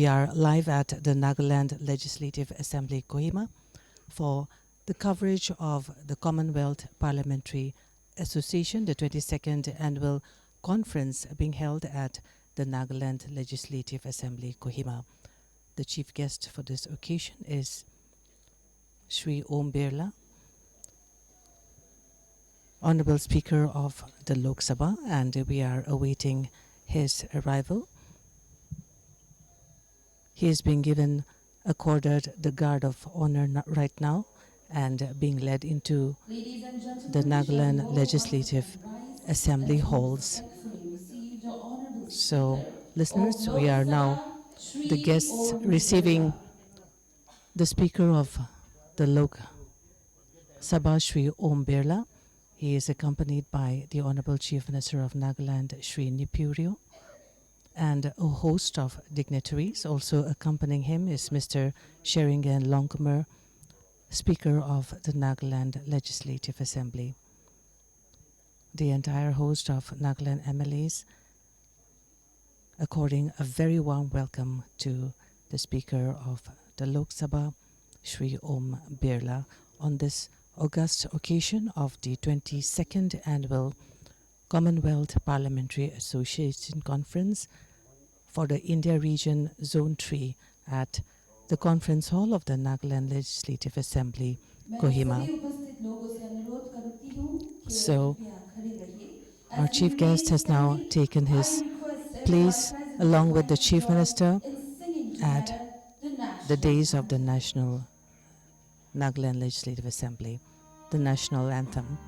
We are live at the Nagaland Legislative Assembly, Kohima, for the coverage of the Commonwealth Parliamentary Association, the 22nd annual conference being held at the Nagaland Legislative Assembly, Kohima. The chief guest for this occasion is Shri Om Birla, Honorable Speaker of the Lok Sabha, and we are awaiting his arrival. He is being accorded the guard of honor right now and being led into the Nagaland Legislative Assembly halls. So, listeners, we are now the guests receiving the Speaker of the Lok Sabha, Shri Om Birla. He is accompanied by the Honorable Chief Minister of Nagaland, Shri Nipurio, and a host of dignitaries. Also accompanying him is Mr. Sheringan Longkumer, Speaker of the Nagaland Legislative Assembly. The entire host of Nagaland MLAs according a very warm welcome to the Speaker of the Lok Sabha, Shri Om Birla, on this august occasion of the 22nd Annual Commonwealth Parliamentary Association Conference for the India Region Zone 3 at the Conference Hall of the Nagaland Legislative Assembly, Kohima. So, our chief guest has now taken his place along with the Chief Minister at the days of the National Nagaland Legislative Assembly, the national anthem.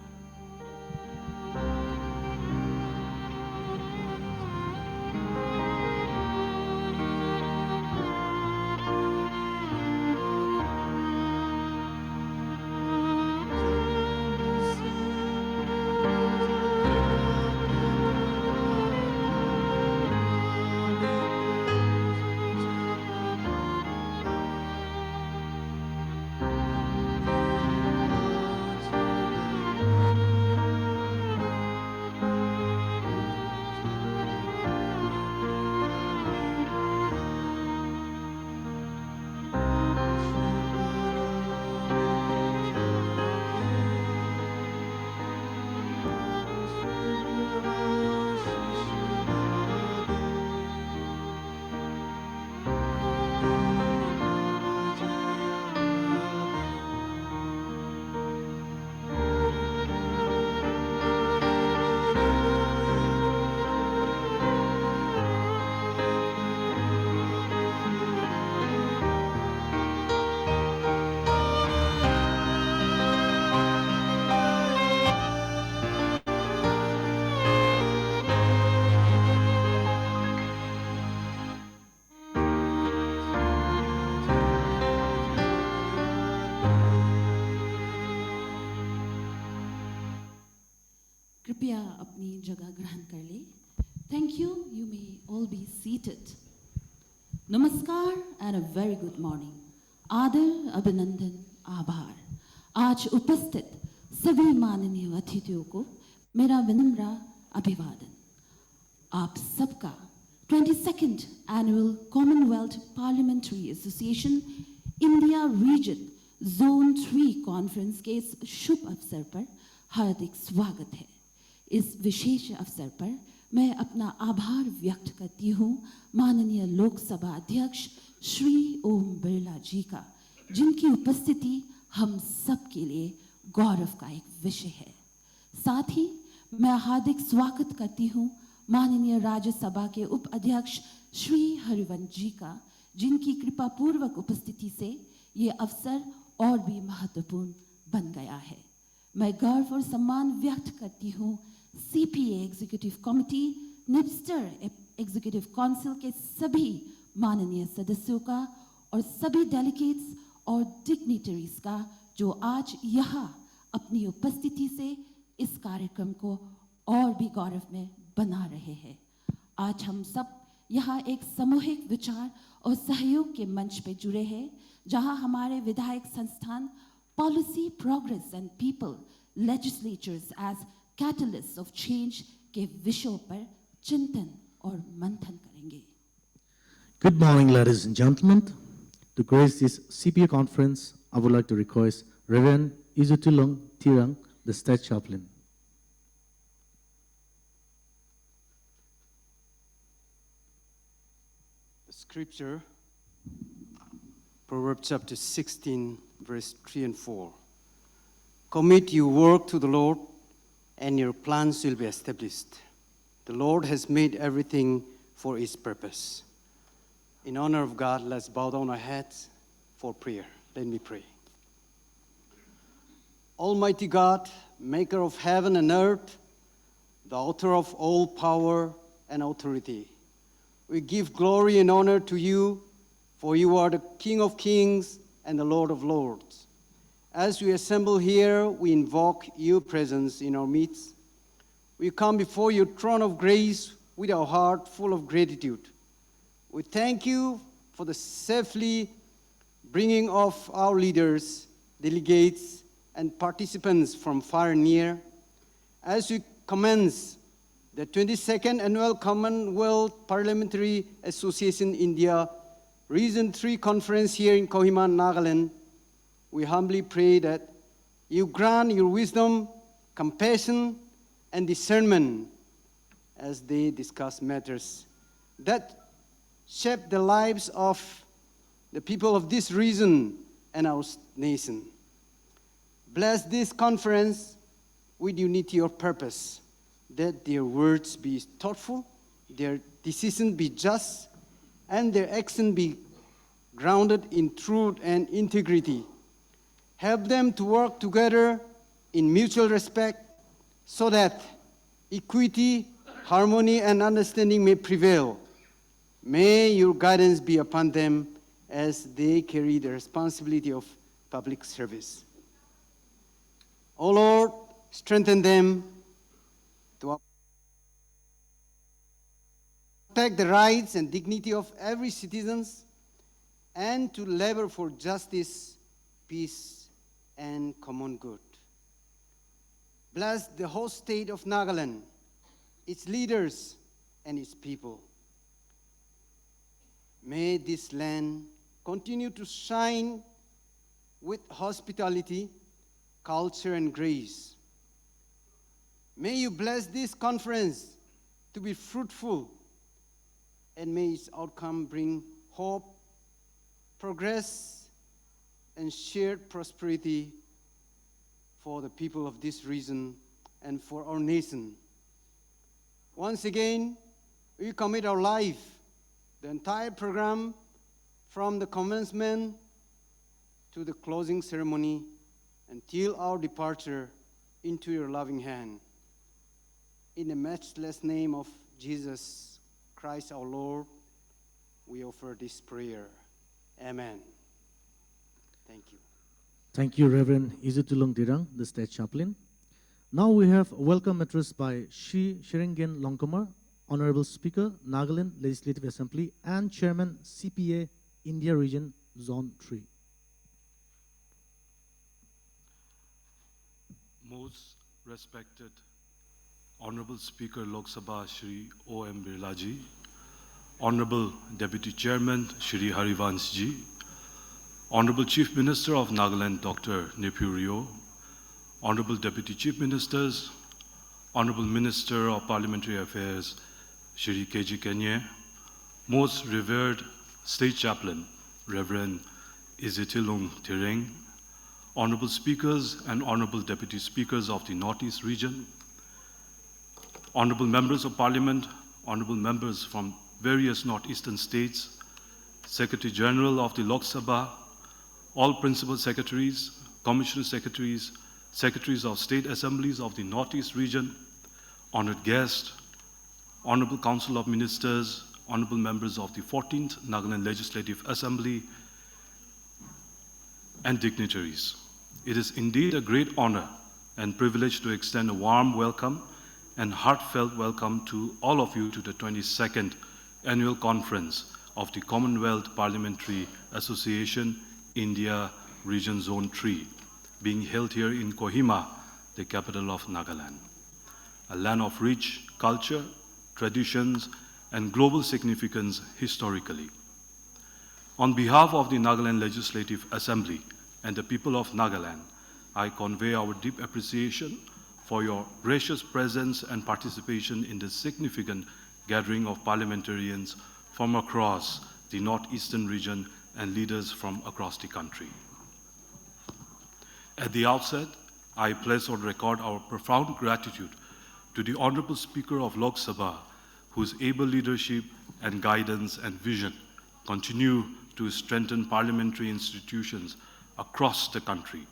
कृपया अपनी जगह ग्रहण कर ले. Thank you. You may all be seated. नमस्कार and a very good morning. आदर, अभिनंदन, आभार. आज उपस्थित सभी माननीय अतिथियों को मेरा विनम्र अभिवादन. आप सबका 22nd Annual Commonwealth Parliamentary Association India Region Zone 3 Conference के इस शुभ अवसर पर हार्दिक स्वागत है. इस विशेष अवसर पर मैं अपना आभार व्यक्त करती हूँ माननीय लोकसभा अध्यक्ष श्री ओम बिरला जी का, जिनकी उपस्थिति हम सब के लिए गौरव का एक विषय है. साथ ही मैं हार्दिक स्वागत करती हूँ माननीय राज्यसभा के उप अध्यक्ष श्री हरिवंश जी का, जिनकी कृपापूर्वक उपस्थिति से ये अवसर और भी महत्वपूर्ण बन गया है. मैं गर्व और सम्मान व्यक्त करती हूँ CPA एग्जीक्यूटिव कमेटी, निप्स्टर एग्जीक्यूटिव काउंसिल के सभी माननीय सदस्यों का और सभी डेलीगेट्स और डिग्निटरीज का, जो आज यहाँ अपनी उपस्थिति से इस कार्यक्रम को और भी गौरव में बना रहे हैं. आज हम सब यहाँ एक सामूहिक विचार और सहयोग के मंच पे जुड़े हैं, जहाँ हमारे विधायक संस्थान policy, progress and people, legislatures as catalyst of change के विषयों पर चिंतन और मंथन करेंगे. Good morning, ladies and gentlemen. To grace this CPA conference, I would like to request Reverend Izutulong Tirang, the State Chaplain. The scripture, Proverbs chapter 16, verse 3 and 4. Commit your work to the Lord, and your plans will be established. The Lord has made everything for His purpose. In honor of God, let's bow down our heads for prayer. Let me pray. Almighty God, maker of heaven and earth, the author of all power and authority, we give glory and honor to you, for you are the King of kings and the Lord of lords. As we assemble here, we invoke your presence in our midst. We come before your throne of grace with our heart full of gratitude. We thank you for the safely bringing of our leaders, delegates, and participants from far and near. As we commence the 22nd Annual Commonwealth Parliamentary Association India Region 3 Conference here in Kohima, Nagaland, we humbly pray that you grant your wisdom, compassion, and discernment as they discuss matters that shape the lives of the people of this region and our nation. Bless this conference with unity of purpose, that their words be thoughtful, their decisions be just, and their action be grounded in truth and integrity. Help them to work together in mutual respect so that equity, harmony, and understanding may prevail. May your guidance be upon them as they carry the responsibility of public service. O Lord, strengthen them to protect the rights and dignity of every citizen and to labor for justice, peace, and common good. Bless the whole state of Nagaland, its leaders, and its people. May this land continue to shine with hospitality, culture, and grace. May you bless this conference to be fruitful, and may its outcome bring hope, progress, and shared prosperity for the people of this region and for our nation. Once again, we commit our life, the entire program, from the commencement to the closing ceremony until our departure, into your loving hand. In the matchless name of Jesus Christ our Lord, we offer this prayer. Amen. Thank you. Thank you, Reverend Izutulong Tirang, the State Chaplain. Now we have a welcome address by Shri Sheringen Longkamar, Honorable Speaker, Nagaland Legislative Assembly and Chairman, CPA, India Region, Zone 3. Most respected Honorable Speaker Lok Sabha Shri O.M. Birla ji, Honorable Deputy Chairman Shri Harivansh ji, Honorable Chief Minister of Nagaland Dr. Neiphiu Rio, Honorable Deputy Chief Ministers, Honorable Minister of Parliamentary Affairs Shri K.G. Kenyé, most revered State Chaplain Reverend Izutulong Tirang, Honorable Speakers and Honorable Deputy Speakers of the Northeast Region, Honorable Members of Parliament, Honorable Members from various Northeastern states, Secretary General of the Lok Sabha, all Principal Secretaries, Commissioner Secretaries, Secretaries of State Assemblies of the Northeast Region, honored guests, Honorable Council of Ministers, Honorable Members of the 14th Nagaland Legislative Assembly, and dignitaries. It is indeed a great honor and privilege to extend a warm welcome and heartfelt welcome to all of you to the 22nd Annual Conference of the Commonwealth Parliamentary Association, India Region Zone 3, being held here in Kohima, the capital of Nagaland, a land of rich culture, traditions, and global significance historically. On behalf of the Nagaland Legislative Assembly and the people of Nagaland, I convey our deep appreciation for your gracious presence and participation in this significant gathering of parliamentarians from across the northeastern region and leaders from across the country. At the outset, I place on record our profound gratitude to the Honorable Speaker of Lok Sabha, whose able leadership and guidance and vision continue to strengthen parliamentary institutions across the country.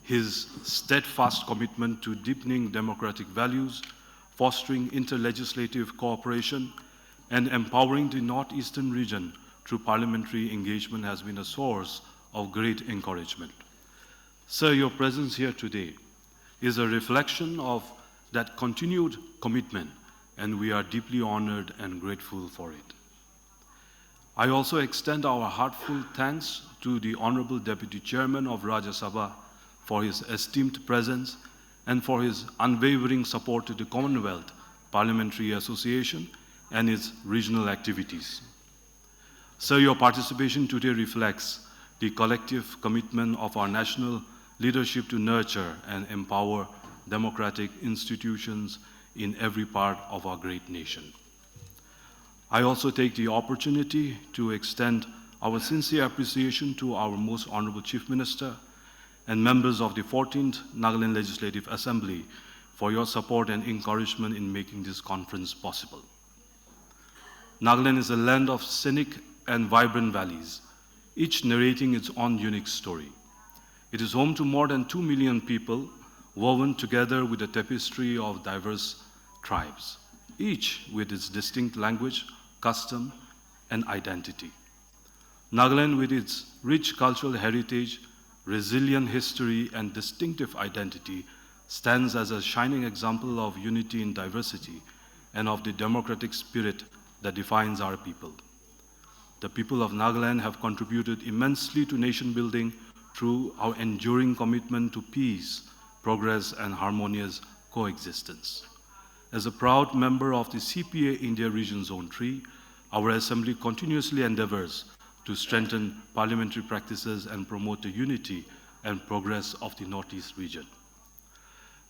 His steadfast commitment to deepening democratic values, fostering interlegislative cooperation, and empowering the northeastern region through parliamentary engagement has been a source of great encouragement. Sir, your presence here today is a reflection of that continued commitment, and we are deeply honored and grateful for it. I also extend our heartfelt thanks to the Honorable Deputy Chairman of Rajya Sabha for his esteemed presence and for his unwavering support to the Commonwealth Parliamentary Association and its regional activities. Sir, your participation today reflects the collective commitment of our national leadership to nurture and empower democratic institutions in every part of our great nation. I also take the opportunity to extend our sincere appreciation to our most honorable Chief Minister and members of the 14th Nagaland Legislative Assembly for your support and encouragement in making this conference possible. Nagaland is a land of scenic and vibrant valleys, each narrating its own unique story. It is home to more than 2 million people woven together with a tapestry of diverse tribes, each with its distinct language, custom, and identity. Nagaland, with its rich cultural heritage, resilient history, and distinctive identity, stands as a shining example of unity in diversity and of the democratic spirit that defines our people. The people of Nagaland have contributed immensely to nation building through our enduring commitment to peace, progress, and harmonious coexistence. As a proud member of the CPA India Region Zone 3, our Assembly continuously endeavors to strengthen parliamentary practices and promote the unity and progress of the Northeast region.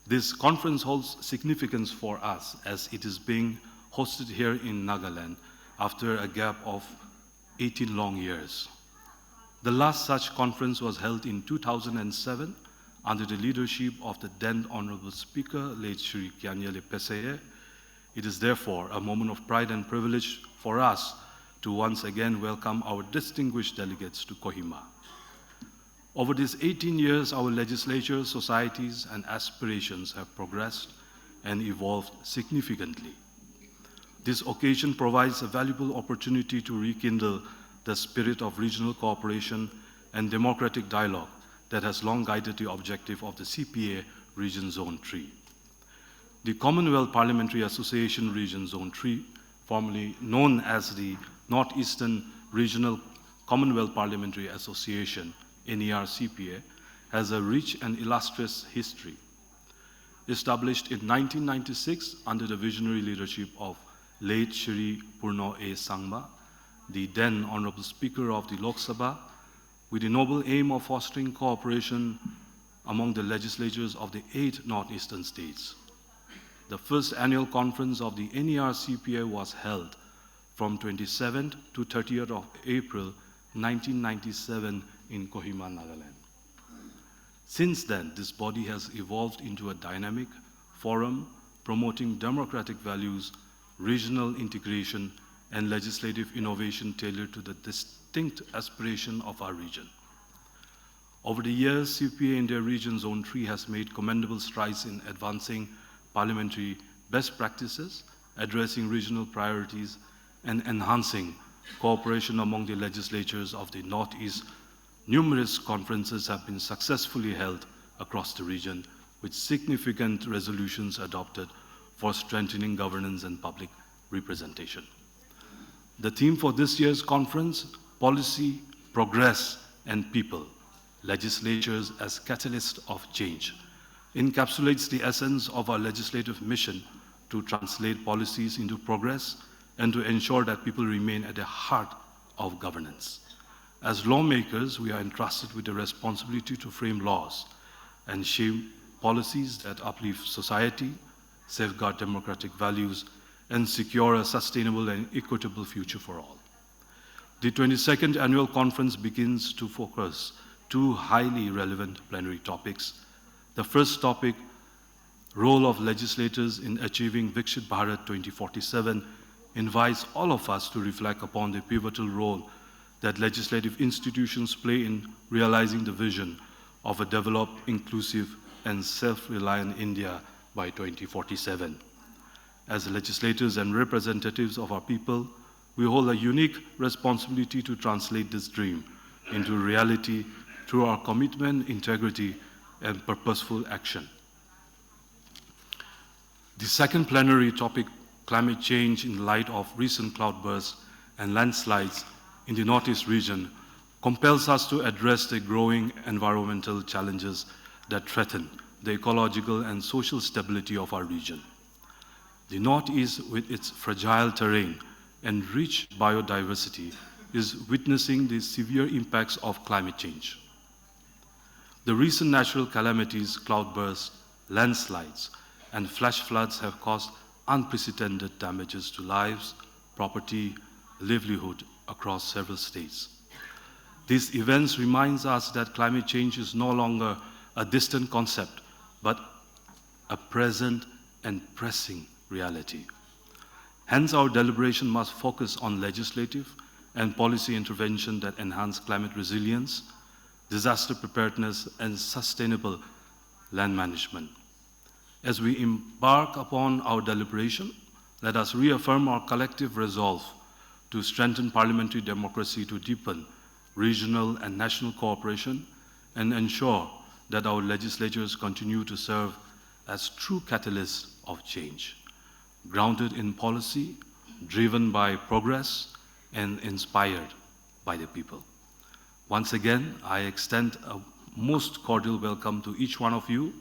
This conference holds significance for us as it is being hosted here in Nagaland after a gap of 18 long years. The last such conference was held in 2007 under the leadership of the then Honorable Speaker, late Shri Kyanyale Peseye. It is therefore a moment of pride and privilege for us to once again welcome our distinguished delegates to Kohima. Over these 18 years, our legislatures, societies, and aspirations have progressed and evolved significantly. This occasion provides a valuable opportunity to rekindle the spirit of regional cooperation and democratic dialogue that has long guided the objective of the CPA Region Zone 3. The Commonwealth Parliamentary Association Region Zone 3, formerly known as the Northeastern Regional Commonwealth Parliamentary Association, NER-CPA, has a rich and illustrious history. Established in 1996 under the visionary leadership of late Shri Purno A. Sangma, the then Honorable Speaker of the Lok Sabha, with the noble aim of fostering cooperation among the legislatures of the 8 northeastern states. The first annual conference of the NER-CPA was held from 27th to 30th of April 1997 in Kohima, Nagaland. Since then, this body has evolved into a dynamic forum promoting democratic values, regional integration, and legislative innovation tailored to the distinct aspiration of our region. Over the years, CPA India Region Zone 3 has made commendable strides in advancing parliamentary best practices, addressing regional priorities, and enhancing cooperation among the legislatures of the Northeast. Numerous conferences have been successfully held across the region, with significant resolutions adopted for strengthening governance and public representation. The theme for this year's conference, Policy, Progress, and People, Legislatures as Catalysts of Change, encapsulates the essence of our legislative mission to translate policies into progress and to ensure that people remain at the heart of governance. As lawmakers, we are entrusted with the responsibility to frame laws and shape policies that uplift society, safeguard democratic values, and secure a sustainable and equitable future for all. The 22nd Annual Conference begins to focus two highly relevant plenary topics. The first topic, role of legislators in achieving Viksit Bharat 2047, invites all of us to reflect upon the pivotal role that legislative institutions play in realizing the vision of a developed, inclusive, and self-reliant India by 2047. As legislators and representatives of our people, we hold a unique responsibility to translate this dream into reality through our commitment, integrity, and purposeful action. The second plenary topic, climate change in light of recent cloudbursts and landslides in the Northeast region, compels us to address the growing environmental challenges that threaten the ecological and social stability of our region. The Northeast, with its fragile terrain and rich biodiversity, is witnessing the severe impacts of climate change. The recent natural calamities, cloudbursts, landslides, and flash floods have caused unprecedented damages to lives, property, livelihood across several states. These events remind us that climate change is no longer a distant concept, but a present and pressing reality. Hence, our deliberation must focus on legislative and policy intervention that enhance climate resilience, disaster preparedness, and sustainable land management. As we embark upon our deliberation, let us reaffirm our collective resolve to strengthen parliamentary democracy, to deepen regional and national cooperation, and ensure that our legislatures continue to serve as true catalysts of change, grounded in policy, driven by progress, and inspired by the people. Once again, I extend a most cordial welcome to each one of you.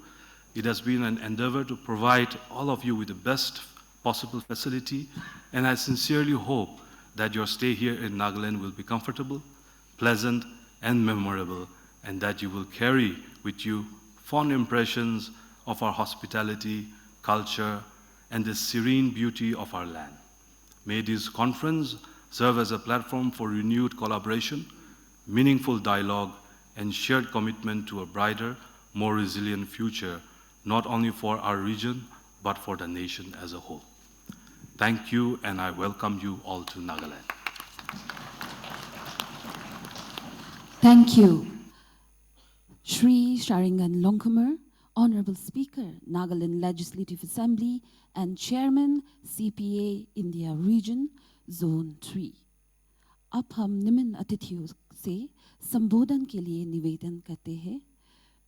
It has been an endeavor to provide all of you with the best possible facility, and I sincerely hope that your stay here in Nagaland will be comfortable, pleasant, and memorable, and that you will carry with you fond impressions of our hospitality, culture, and the serene beauty of our land. May this conference serve as a platform for renewed collaboration, meaningful dialogue, and shared commitment to a brighter, more resilient future, not only for our region, but for the nation as a whole. Thank you, and I welcome you all to Nagaland. Thank you. Shri Sharingan Longkumer, Honorable Speaker, Nagaland Legislative Assembly and Chairman, CPA India Region, Zone 3. अब हम निम्न अतिथियों से संबोधन के लिए निवेदन करते हैं।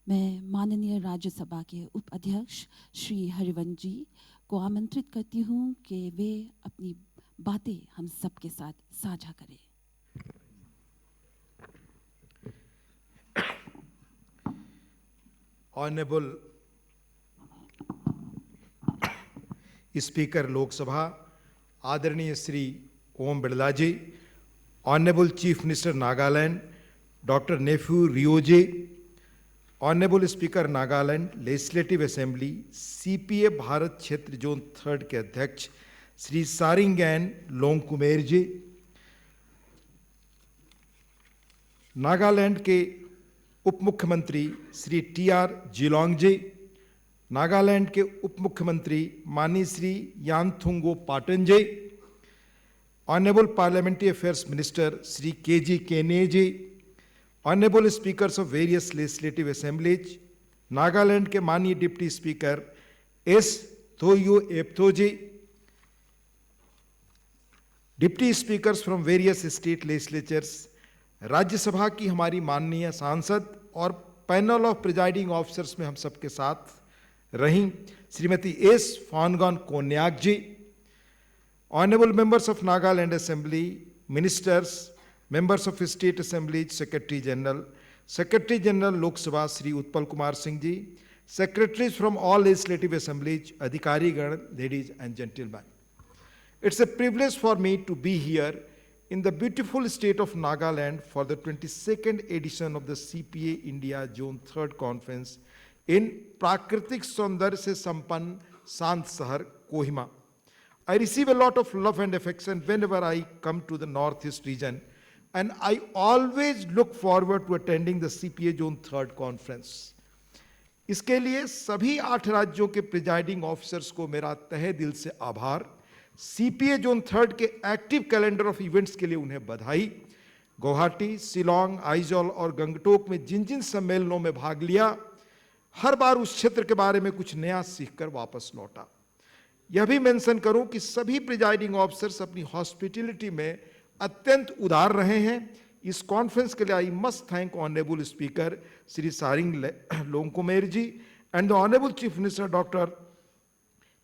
मैं माननीय राज्यसभा के उपाध्यक्ष श्री हरिवंश जी को आमंत्रित करती हूं कि वे अपनी बातें हम सबके साथ साझा करें। Honorable Speaker Lok Sabha, आदरणीय श्री ओम बिरला जी, Honorable Chief Minister Nagaland, Dr. Nefu Rioje, Honorable Speaker Nagaland Legislative Assembly, CPA Bharat क्षेत्र जोन 3 के अध्यक्ष श्री सारिंगन लोंगकुमेर जी, नागालैंड के उप मुख्यमंत्री श्री टी.आर. जिलोंग जी, नागालैंड के उप मुख्यमंत्री माननीय Shri Yanthungo Patton ji, honourable parliamentary affairs minister Shri K G. Kenye ji, honourable speakers of various legislative assemblies, Nagaland के माननीय deputy speaker S. Thoyo Yeptho ji, deputy speakers from various state legislatures, Rajya Sabha की हमारी माननीय सांसद और पैनल ऑफ प्रिजाइडिंग ऑफिसर्स में हम सबके साथ रहीं Shrimati S. Phangnon Konyak ji, honourable members of Nagaland assembly, ministers, members of state assemblies, secretary general Lok Sabha Shri Utpal Kumar Singh ji, secretaries from all legislative assemblies, अधिकारीगण, ladies and gentlemen. It's a privilege for me to be here in the beautiful state of Nagaland for the 22nd edition of the CPA India Zone 3rd Conference in प्राकृतिक सौंदर्य से संपन्न शांत शहर Kohima. I receive a lot of love and affection whenever I come to the Northeast region, and I always look forward to attending the CPA Zone 3rd Conference. इसके लिए सभी 8 राज्यों के प्रिजाइडिंग ऑफिसर्स को मेरा तहे दिल से आभार. सीपीए जोन 3rd के एक्टिव कैलेंडर ऑफ इवेंट्स के लिए उन्हें बधाई. गुवाहाटी, शिलोंग, आइजॉल और गंगटोक में जिन जिन सम्मेलनों में भाग लिया, हर बार उस क्षेत्र के बारे में कुछ नया सीखकर वापस लौटा. यह भी मेंशन करूं कि सभी प्रिजाइडिंग ऑफिसर्स अपनी हॉस्पिटैलिटी में अत्यंत उदार रहे हैं. इस कॉन्फ्रेंस के लिए I must thank honourable speaker Shri Sharingain Longkumer ji and the honourable chief minister doctor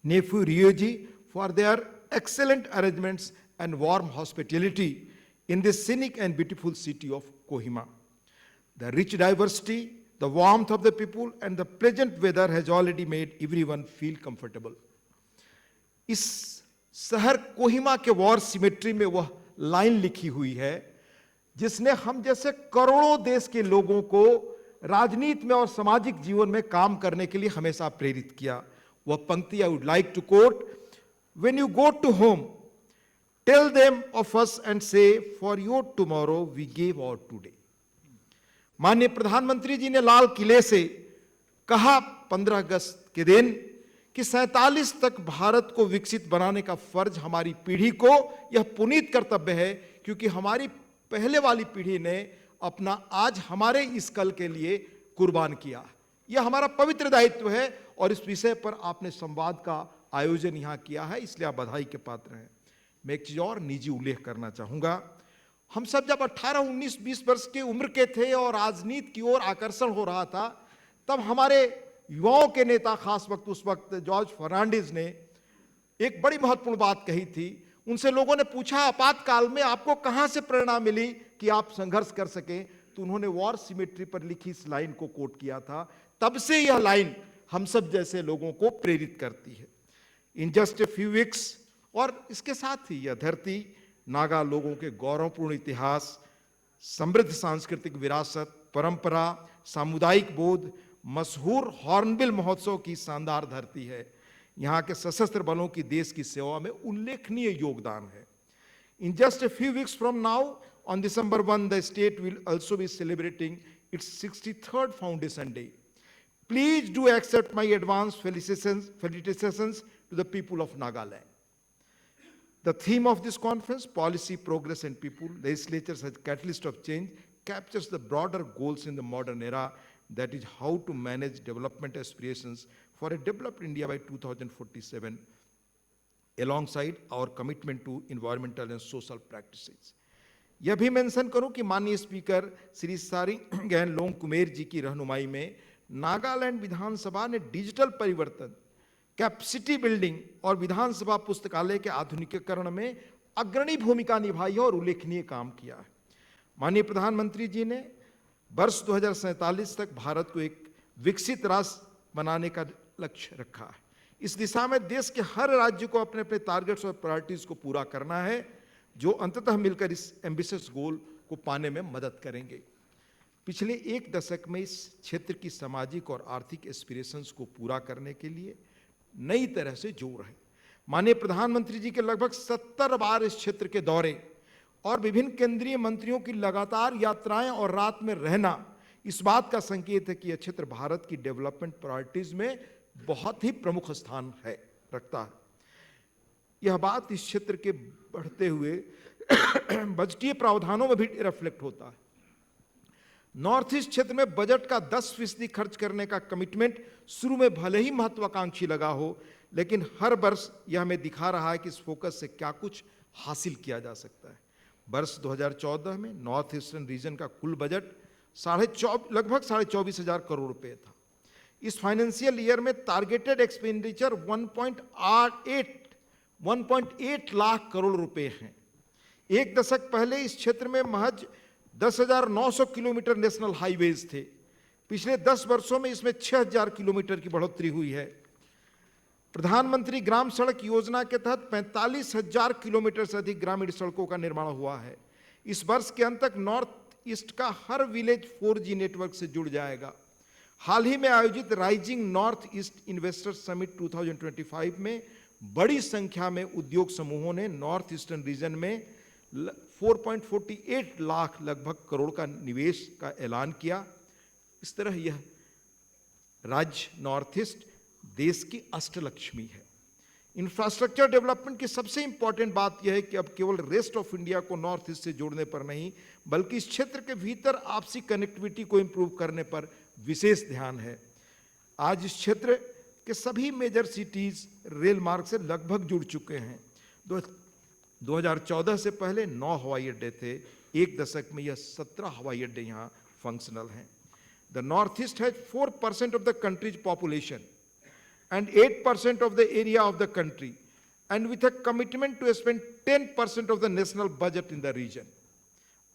Neiphiu Rio ji for their excellent arrangements and warm hospitality in this scenic and beautiful city of Kohima. The rich diversity, the warmth of the people, and the pleasant weather has already made everyone feel comfortable. इस शहर कोहिमा के war symmetry में वह line लिखी हुई है जिसने हम जैसे करोड़ों देश के लोगों को राजनीति में और सामाजिक जीवन में काम करने के लिए हमेशा प्रेरित किया. वह पंक्ति I would like to quote: When you go to home, tell them of us and say, for your tomorrow we gave our today. माननीय प्रधानमंत्री जी ने लाल किले से कहा 15 अगस्त के दिन कि 47 तक भारत को विकसित बनाने का फर्ज हमारी पीढ़ी को यह पुनीत कर्तव्य है, क्योंकि हमारी पहले वाली पीढ़ी ने अपना आज हमारे इस कल के लिए कुर्बान किया. यह हमारा पवित्र दायित्व है और इस विषय पर आपने संवाद का आयोजन यहां किया है, इसलिए आप बधाई के पात्र हैं. मैं एक चीज और निजी उल्लेख करना चाहूंगा. हम सब जब 18, 19, 20 वर्ष की उम्र के थे और राजनीति की ओर आकर्षण हो रहा था, तब हमारे युवाओं के नेता, खास वक्त उस वक्त जॉर्ज फर्नांडिस ने एक बड़ी महत्वपूर्ण बात कही थी. उनसे लोगों ने पूछा, आपातकाल में आपको कहां से प्रेरणा मिली कि आप संघर्ष कर सकें? तो उन्होंने वॉर सिमेट्री पर लिखी इस लाइन को कोट किया था. तब से यह लाइन हम सब जैसे लोगों को प्रेरित करती है. In just a few weeks, और इसके साथ ही यह धरती नागा लोगों के गौरवपूर्ण इतिहास, समृद्ध सांस्कृतिक विरासत, परंपरा, सामुदायिक बोध, मशहूर हॉर्नबिल महोत्सव की शानदार धरती है. यहाँ के सशस्त्र बलों की देश की सेवा में उल्लेखनीय योगदान है. In just a few weeks from now, on December 1, the state will also be celebrating its 63rd Foundation Day. Please do accept my advance felicitations to the people of Nagaland. The theme of this conference, Policy, Progress and People, Legislatures as Catalyst of Change, captures the broader goals in the modern era, that is how to manage development aspirations for a developed India by 2047, alongside our commitment to environmental and social practices. यह भी mention करूं कि माननीय speaker Shri सारिंगन Longkumer जी की रहनुमाई में नागालैंड विधानसभा ने digital परिवर्तन, कैपेसिटी बिल्डिंग और विधानसभा पुस्तकालय के आधुनिकीकरण में अग्रणी भूमिका निभाई है और उल्लेखनीय काम किया है. माननीय प्रधानमंत्री जी ने वर्ष 2047 तक भारत को एक विकसित राष्ट्र बनाने का लक्ष्य रखा है. इस दिशा में देश के हर राज्य को अपने अपने टारगेट्स और प्रायोरिटीज को पूरा करना है, जो अंततः मिलकर इस एम्बिशियस गोल को पाने में मदद करेंगे. पिछले एक दशक में इस क्षेत्र की सामाजिक और आर्थिक एस्पिरेशंस को पूरा करने के लिए नई तरह से जोर है. माननीय प्रधानमंत्री जी के लगभग 70 बार इस क्षेत्र के दौरे और विभिन्न केंद्रीय मंत्रियों की लगातार यात्राएं और रात में रहना इस बात का संकेत है कि यह क्षेत्र भारत की डेवलपमेंट प्रायोरिटीज में बहुत ही प्रमुख स्थान रखता है. यह बात इस क्षेत्र के बढ़ते हुए बजटीय प्रावधानों में भी रिफ्लेक्ट होता है. नॉर्थ ईस्ट क्षेत्र में बजट का 10% खर्च करने का कमिटमेंट शुरू में भले ही महत्वाकांक्षी लगा हो, लेकिन हर वर्ष यह हमें दिखा रहा है कि इस फोकस से क्या कुछ हासिल किया जा सकता है. वर्ष 2014 में नॉर्थ ईस्टर्न रीजन का कुल बजट लगभग 24,500 करोड़ रुपए था. इस फाइनेंशियल ईयर में टारगेटेड एक्सपेंडिचर 1.8 लाख करोड़ रुपए हैं. एक दशक पहले इस क्षेत्र में महज 10,900 किलोमीटर नेशनल हाईवेज थे. पिछले 10 वर्षों में इसमें 6,000 किलोमीटर की बढ़ोतरी हुई है. प्रधानमंत्री ग्राम सड़क योजना के तहत 45,000 किलोमीटर से अधिक ग्रामीण सड़कों का निर्माण हुआ है। इस वर्ष के अंत तक नॉर्थ ईस्ट का हर विलेज 4G नेटवर्क से जुड़ जाएगा। हाल ही में आयोजित rising north east investors summit 2025 में बड़ी संख्या में उद्योग समूहों ने नॉर्थ ईस्टर्न रीजन में 4.48 लाख लगभग करोड़ का निवेश का ऐलान किया। इस तरह यह राज्य नॉर्थ ईस्ट देश की अष्टलक्ष्मी है। इंफ्रास्ट्रक्चर डेवलपमेंट की सबसे इंपॉर्टेंट बात यह है कि अब केवल रेस्ट ऑफ इंडिया को नॉर्थ ईस्ट से जोड़ने पर नहीं, बल्कि इस क्षेत्र के भीतर आपसी कनेक्टिविटी को इंप्रूव करने पर विशेष ध्यान है। आज इस क्षेत्र के सभी मेजर सिटीज रेल मार्ग से लगभग जुड़ चुके हैं। 2014 से पहले 9 हवाई अड्डे थे, एक दशक में यह 17 हवाई अड्डे यहाँ फंक्शनल हैं। The north east has 4% of the countries population and 8% of the area of the country, and with a commitment to spend 10% of the national budget in the region.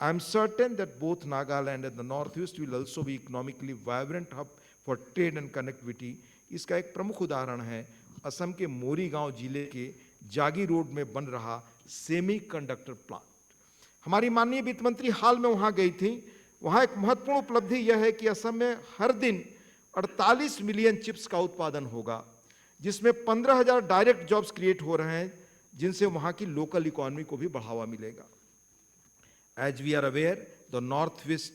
I am certain that both Nagaland and the Northeast will also be economically vibrant hub for trade and connectivity. इसका एक प्रमुख उदाहरण है असम के मोरीगांव जिले के जागी road में बन रहा सेमीकंडक्टर प्लांट। हमारी माननीय वित्त मंत्री हाल में वहां गई थी। वहां एक महत्वपूर्ण उपलब्धि यह है कि असम में हर दिन 48 मिलियन चिप्स का उत्पादन होगा, जिसमें 15,000 डायरेक्ट जॉब्स क्रिएट हो रहे हैं, जिनसे वहां की लोकल इकोनॉमी को भी बढ़ावा मिलेगा। As we are aware, the north west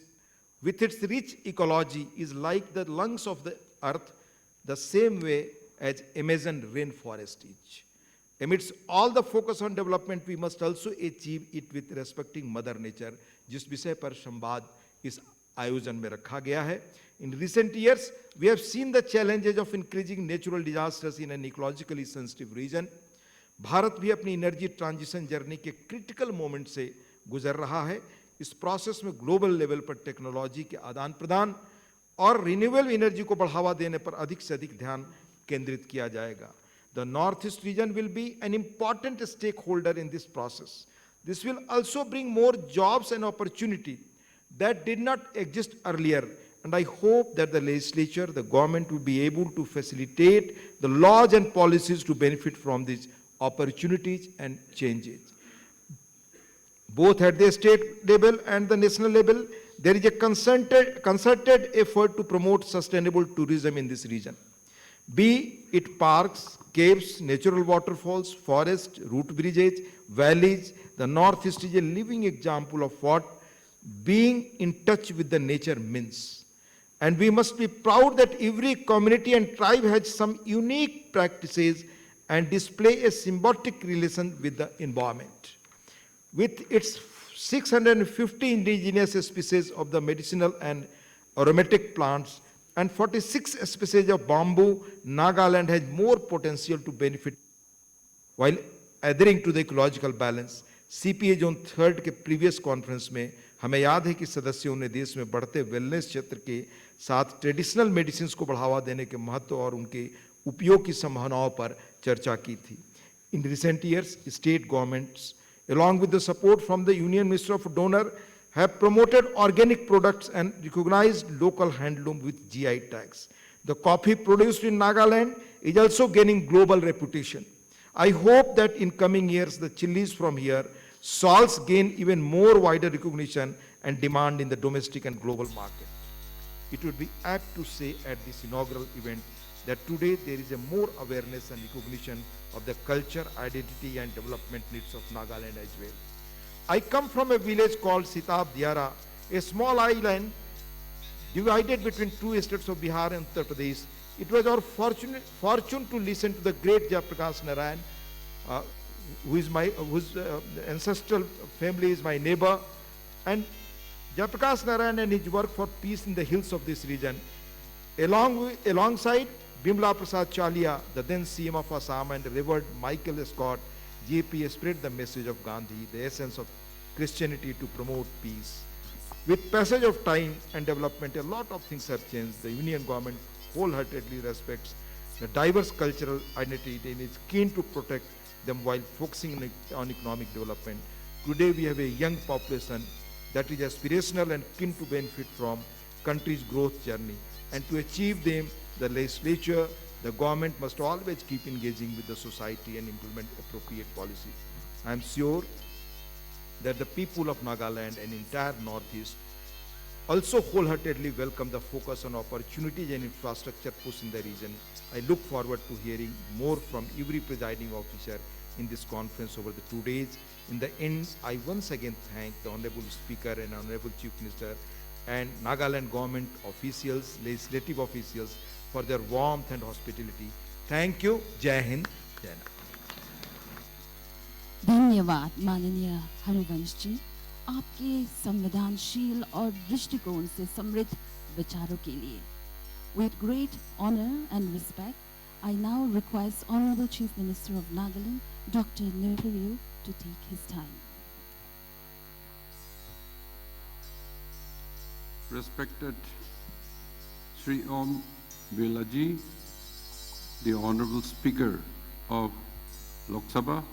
with its rich ecology is like the lungs of the earth, the same way as Amazon rainforest is. Amidst all the focus on development, we must also achieve it with respecting Mother Nature, जिस विषय पर संवाद इस आयोजन में रखा गया है। In recent years, we have seen the challenges of increasing natural disasters in an ecologically sensitive region. Bharat भी अपनी एनर्जी ट्रांजिशन जर्नी के क्रिटिकल मोमेंट से गुजर रहा है। इस प्रोसेस में ग्लोबल लेवल पर टेक्नोलॉजी के आदान प्रदान और रिन्यूएबल एनर्जी को बढ़ावा देने पर अधिक से अधिक ध्यान केंद्रित किया जाएगा। The Northeast region will be an important stakeholder in this process. This will also bring more jobs and opportunity that did not exist earlier, and I hope that the legislature, the government will be able to facilitate the laws and policies to benefit from these opportunities and changes. Both at the state level and the national level, there is a concerted effort to promote sustainable tourism in this region. Be it parks, caves, natural waterfalls, forests, root bridges, valleys, the Northeast is a living example of what being in touch with the nature means. And we must be proud that every community and tribe has some unique practices and display a symbiotic relation with the environment. With its 650 indigenous species of the medicinal and aromatic plants and 46 species of bamboo, Nagaland has more potential to benefit while adhering to the ecological balance. CPA Zone 3rd के previous conference में हमें याद है कि सदस्यों ने देश में बढ़ते वेलनेस क्षेत्र के साथ ट्रेडिशनल मेडिसिन को बढ़ावा देने के महत्व और उनके उपयोग की संभावनाओं पर चर्चा की थी। In recent years, state governments, along with the support from the Union Minister of Donor, have promoted organic products and recognized local handloom with GI tags. The coffee produced in Nagaland is also gaining global reputation. I hope that in coming years, the chilies from here, salts gain even more wider recognition and demand in the domestic and global market. It would be apt to say at this inaugural event that today there is a more awareness and recognition of the culture, identity and development needs of Nagaland as well. I come from a village called Sitab Diara, a small island divided between two states of Bihar and Uttar Pradesh. It was our fortune to listen to the great Jayaprakash Narayan, whose ancestral family is my neighbor, and Jayaprakash Narayan and his work for peace in the hills of this region, alongside Bimla Prasad Chalia, the then CM of Assam, and Revered Michael Scott, JP spread the message of Gandhi, the essence of Christianity to promote peace. With passage of time and development, a lot of things have changed. The Union government wholeheartedly respects the diverse cultural identity and is keen to protect them while focusing on economic development. Today we have a young population that is aspirational and keen to benefit from country's growth journey. And to achieve them, the legislature, The government must always keep engaging with the society and implement appropriate policies. I am sure that the people of Nagaland and entire Northeast also wholeheartedly welcome the focus on opportunities and infrastructure push in the region. I look forward to hearing more from every presiding officer in this conference over the 2 days. In the end, I once again thank the Honorable Speaker and Honorable Chief Minister and Nagaland government officials, legislative officials for their warmth and hospitality. Thank you. Jai Hind. Jai Nagaland. धन्यवाद माननीय हरिवंश जी, आपके संवेदनशील और दृष्टिकोण से समृद्ध विचारों के लिए. With great honor and respect, I now request Honorable Chief Minister of Nagaland, Dr. Neupiriu, to take his time. Respected Sri Om Birla Ji, the Honorable Speaker of Lok Sabha,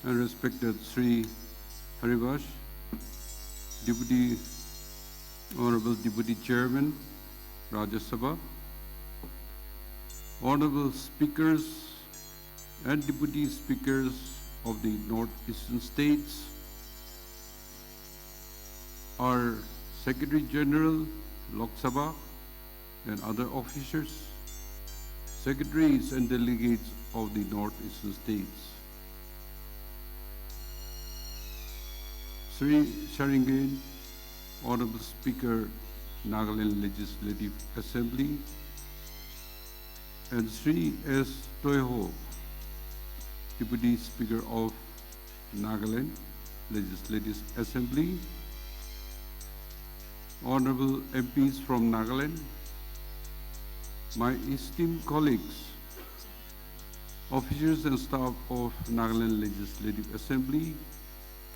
and respected Sri Harivansh, Honorable Deputy Chairman, Rajya Sabha, Honorable Speakers and Deputy Speakers of the Northeastern States, our Secretary General, Lok Sabha, and other officers, secretaries and delegates of the Northeastern States, Sri Sharingan, Honorable Speaker, Nagaland Legislative Assembly, and Sri S. Toiho, Deputy Speaker of Nagaland Legislative Assembly, Honorable MPs from Nagaland, my esteemed colleagues, officers and staff of Nagaland Legislative Assembly,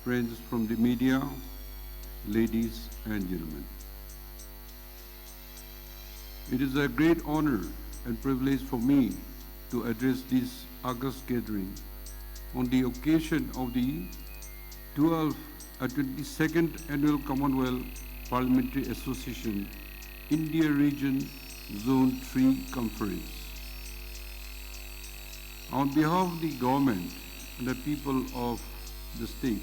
friends from the media, ladies and gentlemen. It is a great honor and privilege for me to address this august gathering on the occasion of the 22nd Annual Commonwealth Parliamentary Association India Region Zone 3 Conference. On behalf of the government and the people of the state,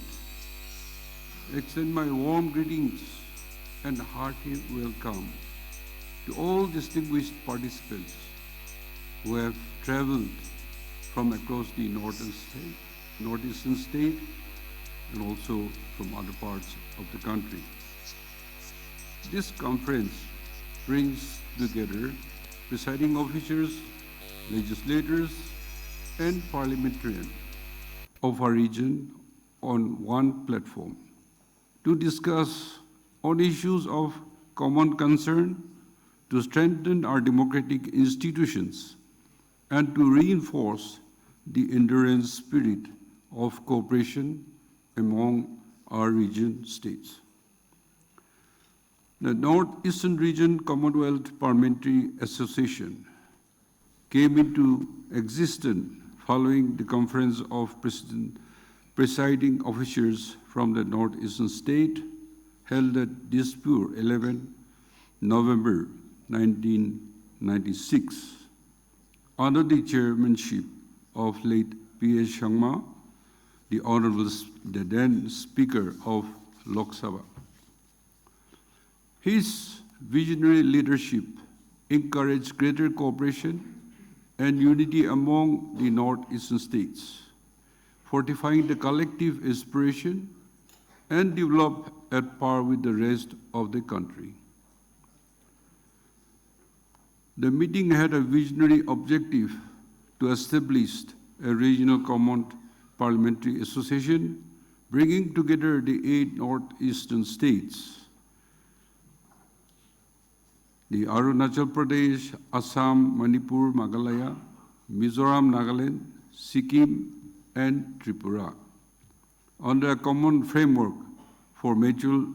I extend my warm greetings and hearty welcome to all distinguished participants who have traveled from across the northeastern state and also from other parts of the country. This conference brings together presiding officers, legislators, and parliamentarians of our region on one platform to discuss on issues of common concern, to strengthen our democratic institutions, and to reinforce the enduring spirit of cooperation among our region states. The Northeastern Region Commonwealth Parliamentary Association came into existence following the conference of presiding officers from the Northeastern state held at Dispur 11 November 1996 under the chairmanship of late P.S. Sharma, the then Speaker of Lok Sabha. His visionary leadership encouraged greater cooperation and unity among the Northeastern states, fortifying the collective aspiration and develop at par with the rest of the country. The meeting had a visionary objective to establish a regional common parliamentary association, bringing together the 8 northeastern states, the Arunachal Pradesh, Assam, Manipur, Meghalaya, Mizoram, Nagaland, Sikkim, and Tripura, under a common framework for mutual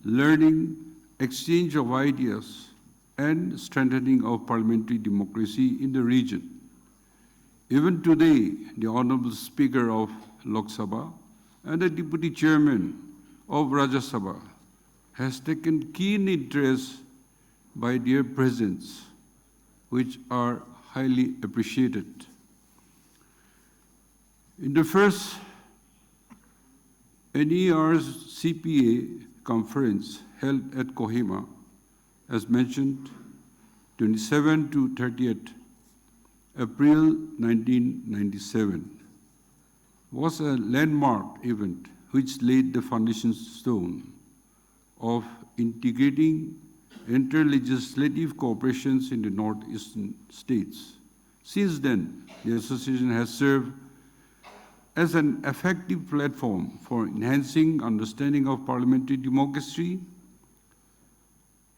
learning, exchange of ideas, and strengthening of parliamentary democracy in the region. Even today, the Honorable Speaker of Lok Sabha and the Deputy Chairman of Rajya Sabha has taken keen interest by their presence which are highly appreciated. In the first NER's CPA conference held at Kohima, as mentioned, 27 to 30th April 1997, was a landmark event which laid the foundation stone of integrating inter-legislative cooperations in the northeastern states. Since then, the association has served as an effective platform for enhancing understanding of parliamentary democracy,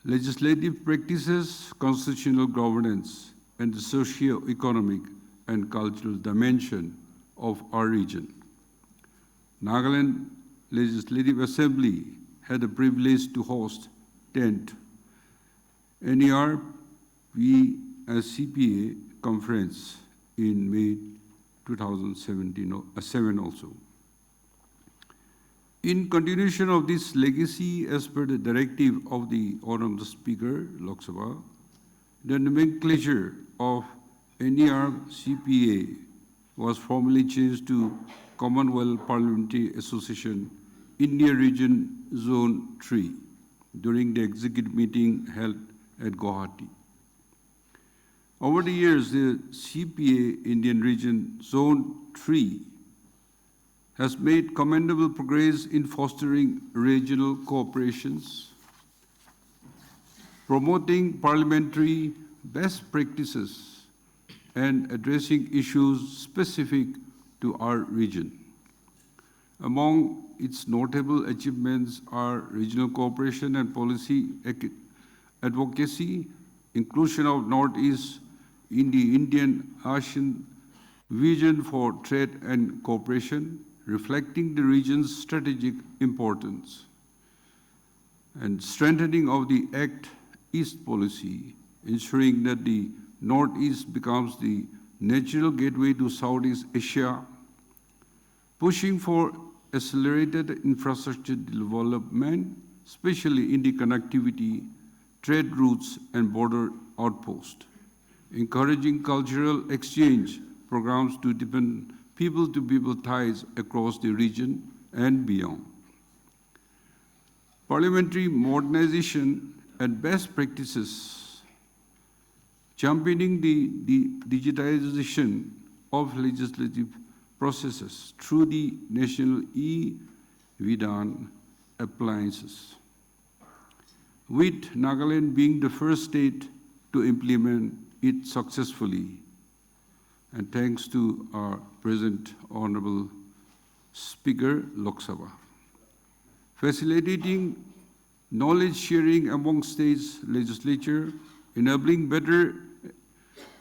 legislative practices, constitutional governance, and the socio-economic and cultural dimension of our region. Nagaland Legislative Assembly had the privilege to host 10th NERP CPA conference in May 2007 also. In continuation of this legacy, as per the directive of the Honorable Speaker, Lok Sabha, the nomenclature of NERP CPA was formally changed to Commonwealth Parliamentary Association India Region Zone 3 during the executive meeting held at Guwahati. Over the years, the CPA Indian Region Zone 3 has made commendable progress in fostering regional cooperations, promoting parliamentary best practices, and addressing issues specific to our region. Among its notable achievements are regional cooperation and policy advocacy, inclusion of Northeast in the Indian-ASEAN vision for trade and cooperation, reflecting the region's strategic importance, and strengthening of the Act East policy, ensuring that the Northeast becomes the natural gateway to Southeast Asia, pushing for accelerated infrastructure development, especially in the connectivity, trade routes, and border outposts, encouraging cultural exchange programs to deepen people-to-people ties across the region and beyond. Parliamentary modernization and best practices, championing the digitization of legislative processes through the national e-Vidhan appliances. With Nagaland being the first state to implement it successfully, and thanks to our present Honorable Speaker, Lok Sabha. Facilitating knowledge sharing among states legislature, enabling better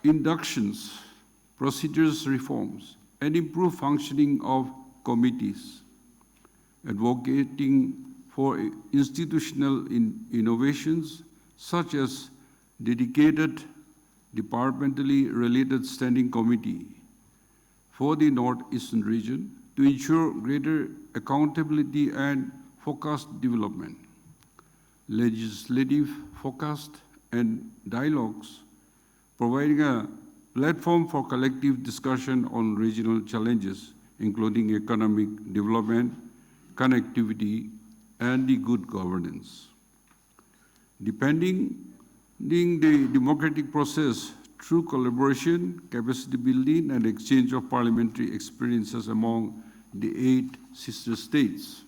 inductions, procedures reforms, and improved functioning of committees, advocating for institutional innovations such as dedicated departmentally related standing committee for the Northeastern region to ensure greater accountability and focused development, legislative focused and dialogues, providing a platform for collective discussion on regional challenges, including economic development, connectivity, and the good governance. Depending the democratic process through collaboration, capacity building, and exchange of parliamentary experiences among the 8 sister states.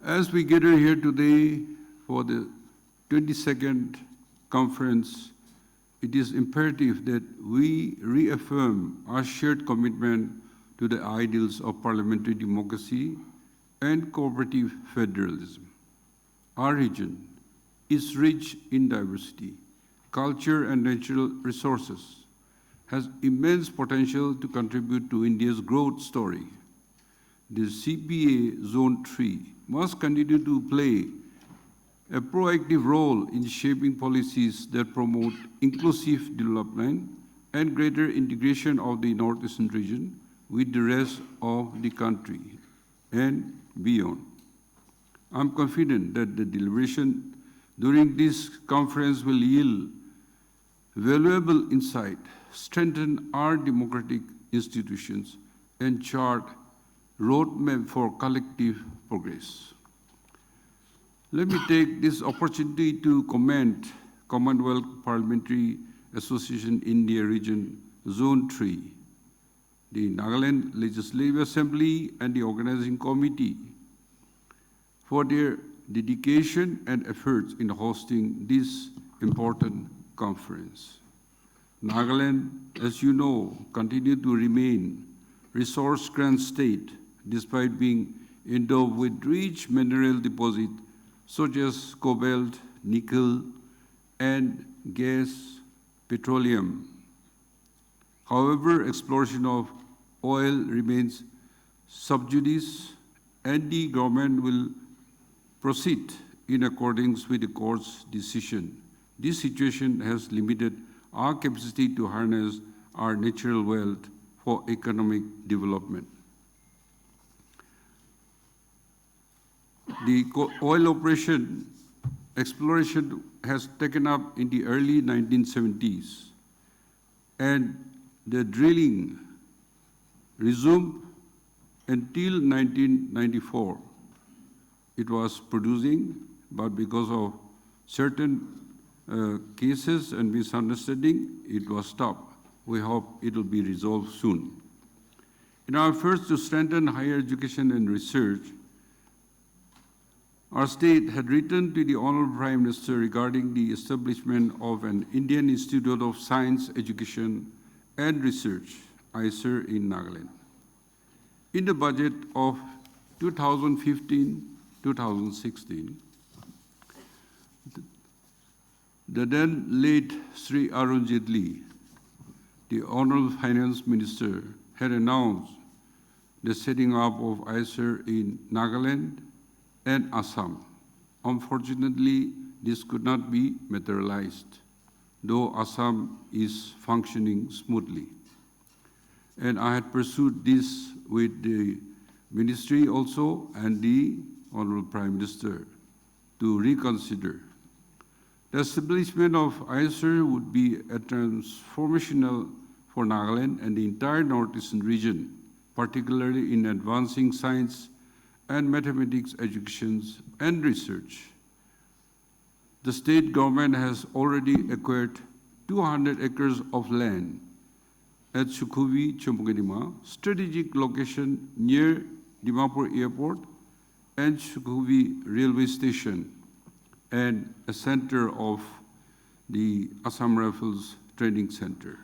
As we gather here today for the 22nd conference, it is imperative that we reaffirm our shared commitment to the ideals of parliamentary democracy and cooperative federalism. Our region is rich in diversity, culture, and natural resources, has immense potential to contribute to India's growth story. The CPA Zone 3 must continue to play a proactive role in shaping policies that promote inclusive development and greater integration of the Northeastern region with the rest of the country and beyond. I'm confident that the deliberation during this conference will yield valuable insight, strengthen our democratic institutions, and chart roadmap for collective progress. Let me take this opportunity to commend Commonwealth Parliamentary Association India Region Zone 3, the Nagaland Legislative Assembly and the Organizing Committee for their dedication and efforts in hosting this important conference. Nagaland, as you know, continued to remain resource-grant state despite being endowed with rich mineral deposits such as cobalt, nickel, and gas, petroleum. However, exploration of oil remains sub judice, and the government will proceed in accordance with the court's decision. This situation has limited our capacity to harness our natural wealth for economic development. The oil exploration has taken up in the early 1970s, and the drilling resumed until 1994. It was producing, but because of certain cases and misunderstanding, it was stopped. We hope it will be resolved soon. In our efforts to strengthen higher education and research, our state had written to the Honorable Prime Minister regarding the establishment of an Indian Institute of Science, Education and Research, ISER, in Nagaland. In the budget of 2015-2016, the then late Sri Arun Jaitley, the Honorable Finance Minister, had announced the setting up of ISER in Nagaland and Assam. Unfortunately, this could not be materialized, though Assam is functioning smoothly. And I had pursued this with the ministry also and the Honorable Prime Minister to reconsider. The establishment of ISER would be a transformational for Nagaland and the entire northeastern region, particularly in advancing science and mathematics educations and research. The state government has already acquired 200 acres of land at Sukhumvit, Chomkadima, strategic location near Dimapur Airport and Sukhumvit Railway Station, and a center of the Assam Rifles Training Center.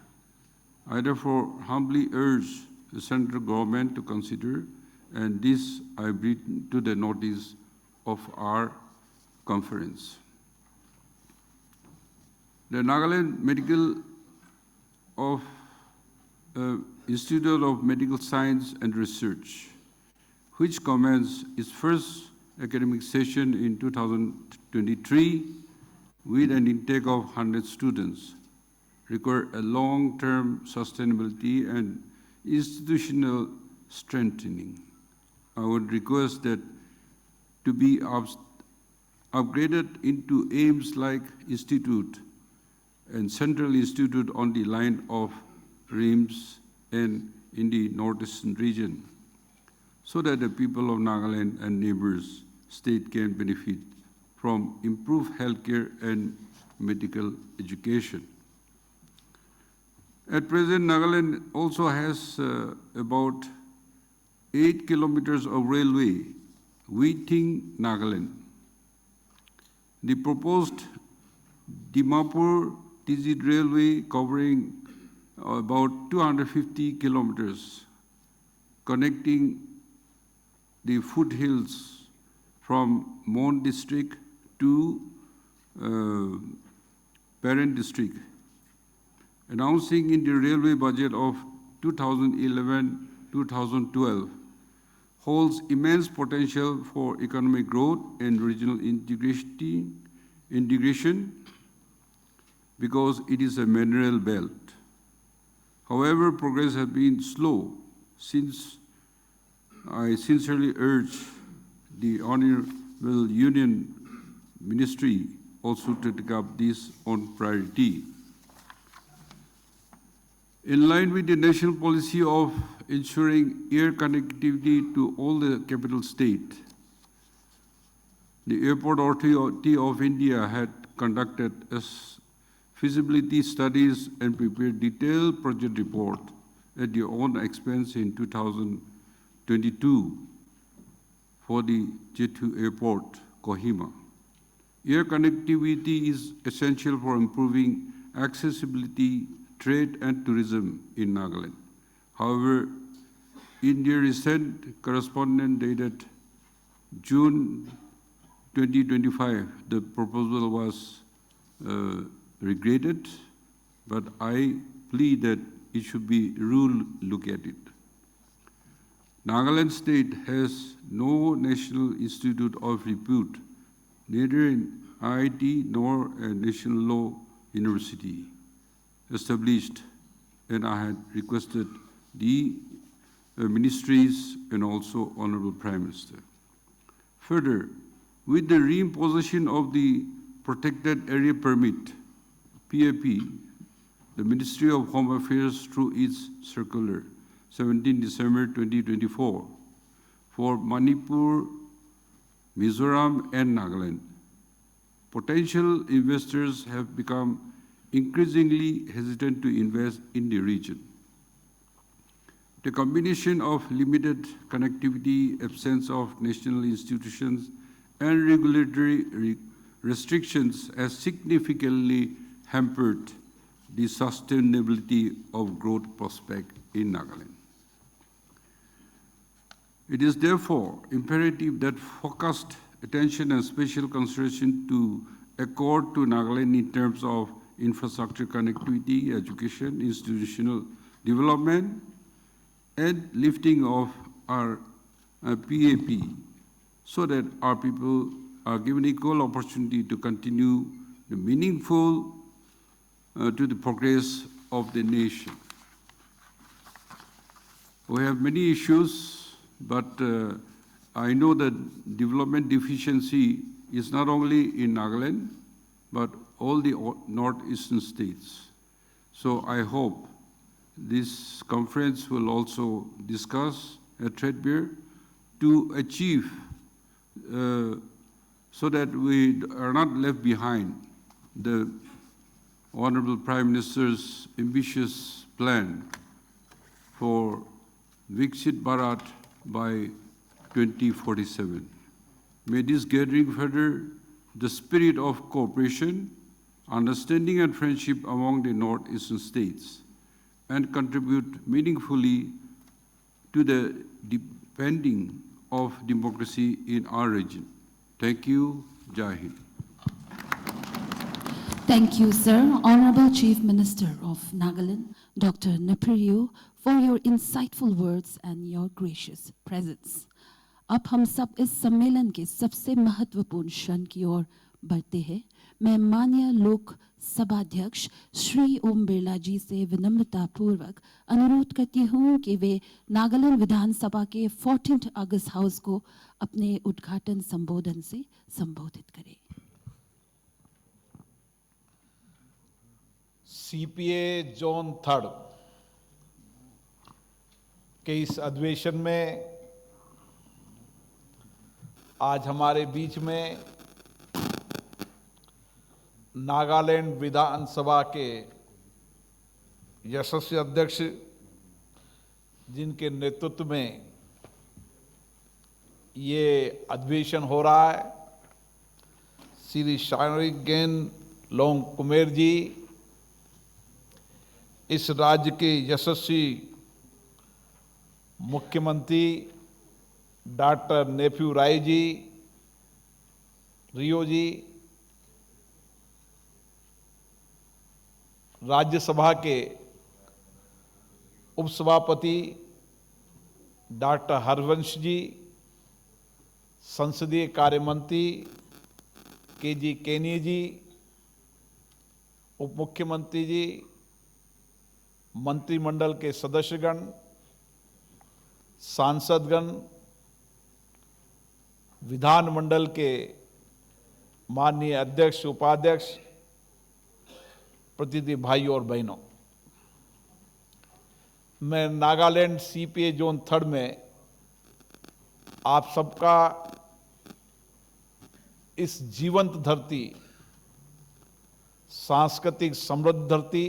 I therefore humbly urge the central government to consider, and this I bring to the notice of our conference. The Nagaland Institute of Medical Science and Research, which commenced its first academic session in 2023 with an intake of 100 students, require a long-term sustainability and institutional strengthening. I would request that to be upgraded into aims like institute and central institute on the line of RIMS and in the northeastern region, so that the people of Nagaland and neighbors state can benefit from improved healthcare and medical education. At present, Nagaland also has about 8 kilometers of railway within Nagaland. The proposed Dimapur-Tizit railway covering about 250 kilometers, connecting the foothills from Mon district to Parent district, announcing in the railway budget of 2011-2012, holds immense potential for economic growth and regional integration because it is a mineral belt. However, progress has been slow since I sincerely urge the Honorable Union Ministry also to take up this on priority. In line with the national policy of ensuring air connectivity to all the capital state, the Airport Authority of India had conducted feasibility studies and prepared detailed project report at their own expense in 2022 for the J2 Airport, Kohima. Air connectivity is essential for improving accessibility, trade and tourism in Nagaland. However, in their recent correspondence dated June 2025, the proposal was regretted, but I plead that it should be look at it. Nagaland state has no national institute of repute, neither in IIT nor a national law university established, and I had requested the ministries and also Honorable Prime Minister. Further, with the reimposition of the Protected Area Permit, PAP, the Ministry of Home Affairs through its circular 17 December 2024 for Manipur, Mizoram and Nagaland, potential investors have become increasingly hesitant to invest in the region. The combination of limited connectivity, absence of national institutions, and regulatory restrictions has significantly hampered the sustainability of growth prospect in Nagaland. It is therefore imperative that focused attention and special consideration to accord to Nagaland in terms of infrastructure connectivity, education, institutional development, and lifting of our PAP so that our people are given equal opportunity to continue the meaningful to the progress of the nation. We have many issues, but I know that development deficiency is not only in Nagaland, but all the northeastern states. So I hope this conference will also discuss a threadbare to achieve so that we are not left behind the Honorable Prime Minister's ambitious plan for Viksit Bharat by 2047. May this gathering further the spirit of cooperation, understanding and friendship among the northeastern states and contribute meaningfully to the deepening of democracy in our region. Thank you. Jai Hind. Thank you, sir. Honorable Chief Minister of Nagaland, Dr. Napiriu, for your insightful words and your gracious presence. अब हम सब इस सम्मेलन के सबसे महत्वपूर्ण क्षण की ओर बढ़ते हैं। मैं माननीय लोक सभाध्यक्ष श्री ओम बिरला जी से विनम्रता पूर्वक अनुरोध करती हूं कि वे नागालैंड विधानसभा के 14th अगस्त हाउस को अपने उद्घाटन संबोधन से संबोधित करें। सीपीए जोन 3 के इस अधिवेशन में आज हमारे बीच में नागालैंड विधानसभा के यशस्वी अध्यक्ष जिनके नेतृत्व में ये अधिवेशन हो रहा है, श्री शारिंगन लोंगकुमेर जी, इस राज्य के यशस्वी मुख्यमंत्री डॉक्टर नेफ्यू राय जी, रियो जी, राज्यसभा के उपसभापति डॉक्टर हरवंश जी, संसदीय कार्य मंत्री के जी केनी जी, उप मुख्यमंत्री जी, मंत्रिमंडल के सदस्यगण, सांसदगण, विधानमंडल के माननीय अध्यक्ष, उपाध्यक्ष, प्रतिनिधि भाई और बहनों, मैं नागालैंड सीपीए जोन 3 में आप सबका इस जीवंत धरती, सांस्कृतिक समृद्ध धरती,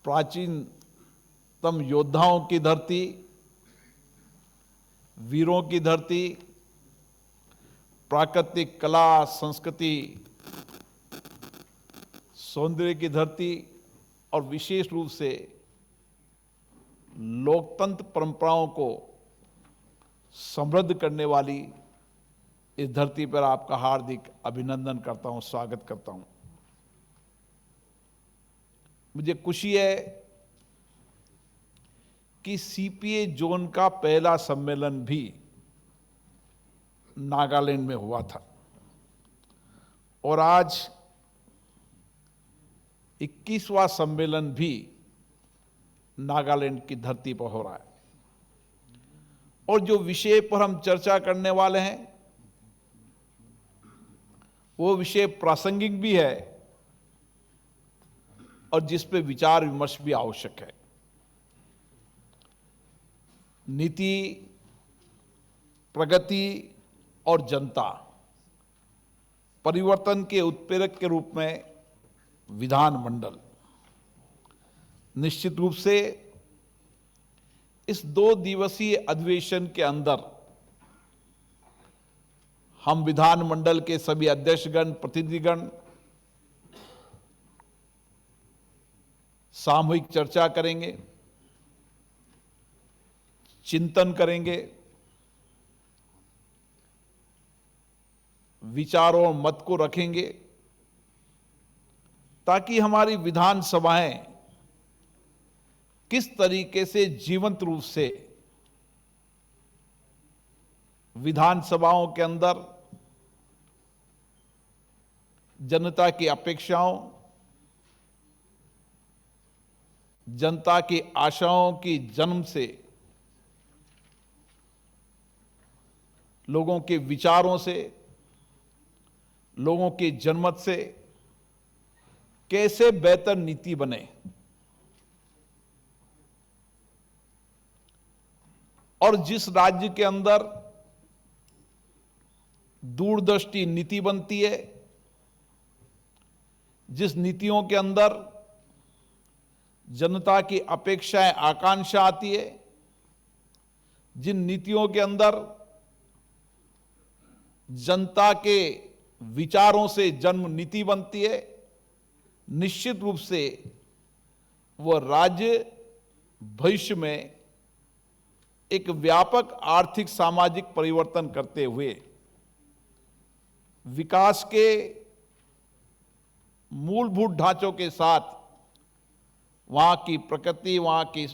प्राचीनतम योद्धाओं की धरती, वीरों की धरती, प्राकृतिक कला संस्कृति सौंदर्य की धरती और विशेष रूप से लोकतंत्र परंपराओं को समृद्ध करने वाली इस धरती पर आपका हार्दिक अभिनंदन करता हूं, स्वागत करता हूं। मुझे खुशी है कि सीपीए जोन का पहला सम्मेलन भी नागालैंड में हुआ था और आज 21वां सम्मेलन भी नागालैंड की धरती पर हो रहा है और जो विषय पर हम चर्चा करने वाले हैं वो विषय प्रासंगिक भी है और जिस पे विचार विमर्श भी आवश्यक है। नीति, प्रगति और जनता, परिवर्तन के उत्प्रेरक के रूप में विधानमंडल निश्चित रूप से इस 2 दिवसीय अधिवेशन के अंदर हम विधानमंडल के सभी अध्यक्षगण, प्रतिनिधिगण सामूहिक चर्चा करेंगे, चिंतन करेंगे, विचारों और मत को रखेंगे ताकि हमारी विधानसभाएं किस तरीके से जीवंत रूप से विधानसभाओं के अंदर जनता की अपेक्षाओं, जनता की आशाओं की जन्म से, लोगों के विचारों से, लोगों के जनमत से कैसे बेहतर नीति बने और जिस राज्य के अंदर दूरदृष्टि नीति बनती है, जिस नीतियों के अंदर जनता की अपेक्षाएं, आकांक्षा आती है, जिन नीतियों के अंदर जनता के विचारों से जन्म नीति बनती है, निश्चित रूप से वह राज्य भविष्य में एक व्यापक आर्थिक सामाजिक परिवर्तन करते हुए विकास के मूलभूत ढांचों के साथ वहां की प्रकृति, वहां की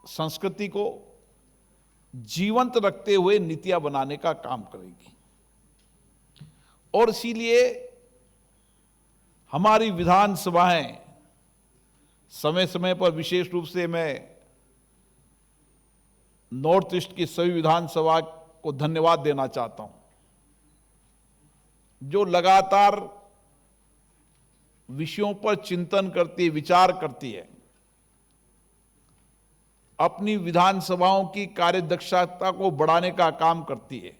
संस्कृति को जीवंत रखते हुए नीतियां बनाने का काम करेगी। और इसीलिए हमारी विधानसभाएं समय समय पर, विशेष रूप से मैं नॉर्थ ईस्ट की सभी विधानसभा को धन्यवाद देना चाहता हूं, जो लगातार विषयों पर चिंतन करती, विचार करती है, अपनी विधानसभाओं की कार्यदक्षता को बढ़ाने का काम करती है,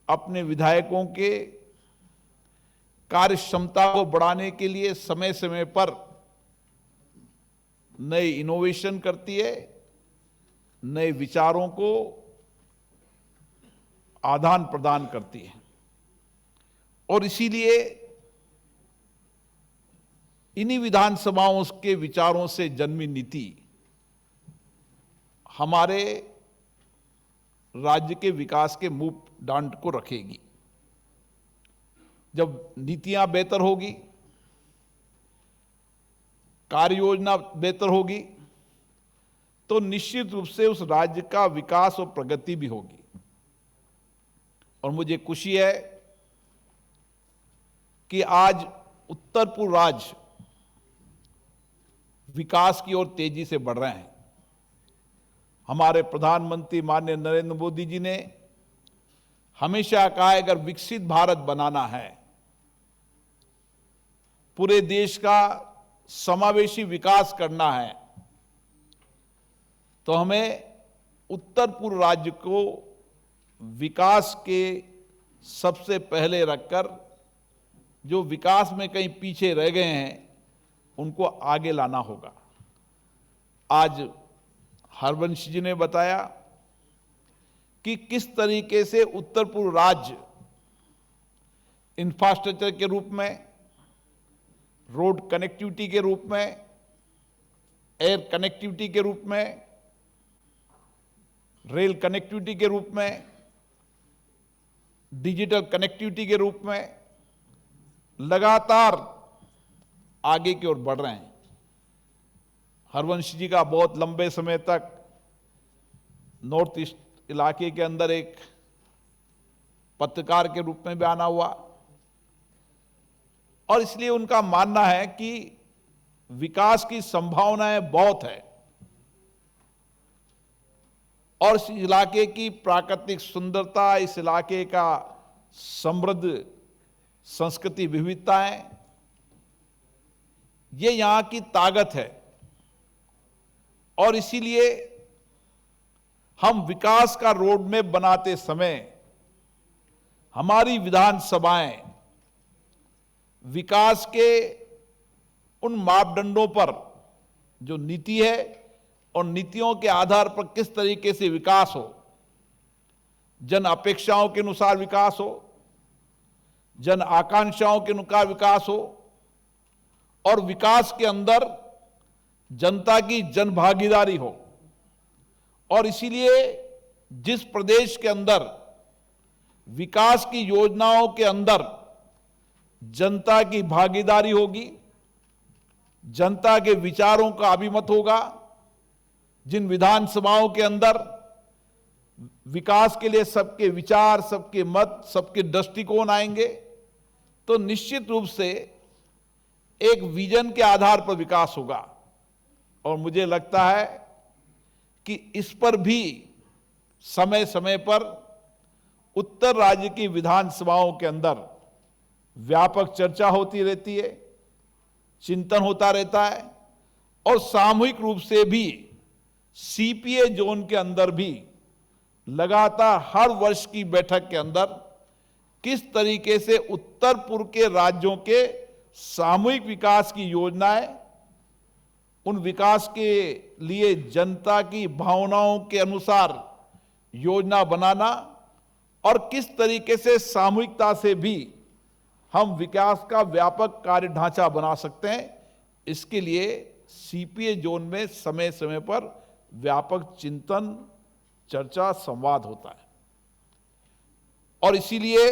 अपने विधायकों के कार्य क्षमता को बढ़ाने के लिए समय समय पर नए इनोवेशन करती है, नए विचारों को आदान प्रदान करती है। और इसीलिए इन्हीं विधानसभाओं के विचारों से जन्मी नीति हमारे राज्य के विकास के मूल डांड को रखेगी। जब नीतियां बेहतर होगी, कार्य योजना बेहतर होगी, तो निश्चित रूप से उस राज्य का विकास और प्रगति भी होगी। और मुझे खुशी है कि आज उत्तर पूर्व राज्य विकास की ओर तेजी से बढ़ रहे हैं। हमारे प्रधानमंत्री माननीय नरेंद्र मोदी जी ने हमेशा कहा है, अगर विकसित भारत बनाना है, पूरे देश का समावेशी विकास करना है, तो हमें उत्तर पूर्व राज्य को विकास के सबसे पहले रखकर जो विकास में कहीं पीछे रह गए हैं उनको आगे लाना होगा। आज हरवंश जी ने बताया कि किस तरीके से उत्तर पूर्व राज्य इंफ्रास्ट्रक्चर के रूप में, रोड कनेक्टिविटी के रूप में, एयर कनेक्टिविटी के रूप में, रेल कनेक्टिविटी के रूप में, डिजिटल कनेक्टिविटी के रूप में लगातार आगे की ओर बढ़ रहे हैं। हरवंश जी का बहुत लंबे समय तक नॉर्थ ईस्ट इलाके के अंदर एक पत्रकार के रूप में भी आना हुआ, और इसलिए उनका मानना है कि विकास की संभावनाएं बहुत है और इस इलाके की प्राकृतिक सुंदरता, इस इलाके का समृद्ध संस्कृति विविधताएं, ये यहां की ताकत है। और इसीलिए हम विकास का रोड मैप बनाते समय हमारी विधानसभाएं विकास के उन मापदंडों पर जो नीति है और नीतियों के आधार पर किस तरीके से विकास हो, जन अपेक्षाओं के अनुसार विकास हो, जन आकांक्षाओं के अनुसार विकास हो, और विकास के अंदर जनता की जन भागीदारी हो। और इसीलिए जिस प्रदेश के अंदर विकास की योजनाओं के अंदर जनता की भागीदारी होगी, जनता के विचारों का अभिमत होगा, जिन विधानसभाओं के अंदर विकास के लिए सबके विचार, सबके मत, सबके दृष्टिकोण आएंगे, तो निश्चित रूप से एक विजन के आधार पर विकास होगा। और मुझे लगता है कि इस पर भी समय समय पर उत्तर राज्य की विधानसभाओं के अंदर व्यापक चर्चा होती रहती है, चिंतन होता रहता है, और सामूहिक रूप से भी सीपीए जोन के अंदर भी लगातार हर वर्ष की बैठक के अंदर किस तरीके से उत्तर पूर्व के राज्यों के सामूहिक विकास की योजनाएं, उन विकास के लिए जनता की भावनाओं के अनुसार योजना बनाना, और किस तरीके से सामूहिकता से भी हम विकास का व्यापक कार्य ढांचा बना सकते हैं, इसके लिए सीपीए जोन में समय समय पर व्यापक चिंतन, चर्चा, संवाद होता है। और इसीलिए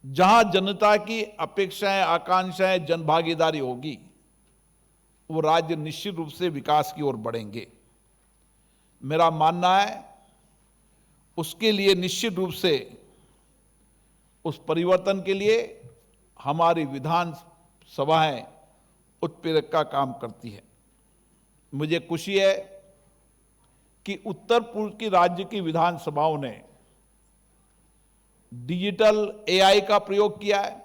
जहां जनता की अपेक्षाएं, आकांक्षाएं, जनभागीदारी होगी, वो राज्य निश्चित रूप से विकास की ओर बढ़ेंगे। मेरा मानना है उसके लिए निश्चित रूप से, उस परिवर्तन के लिए हमारी विधान सभाएं उत्प्रेरक का काम करती है। मुझे खुशी है कि उत्तर पूर्व की राज्य की विधानसभाओं ने डिजिटल एआई का प्रयोग किया है।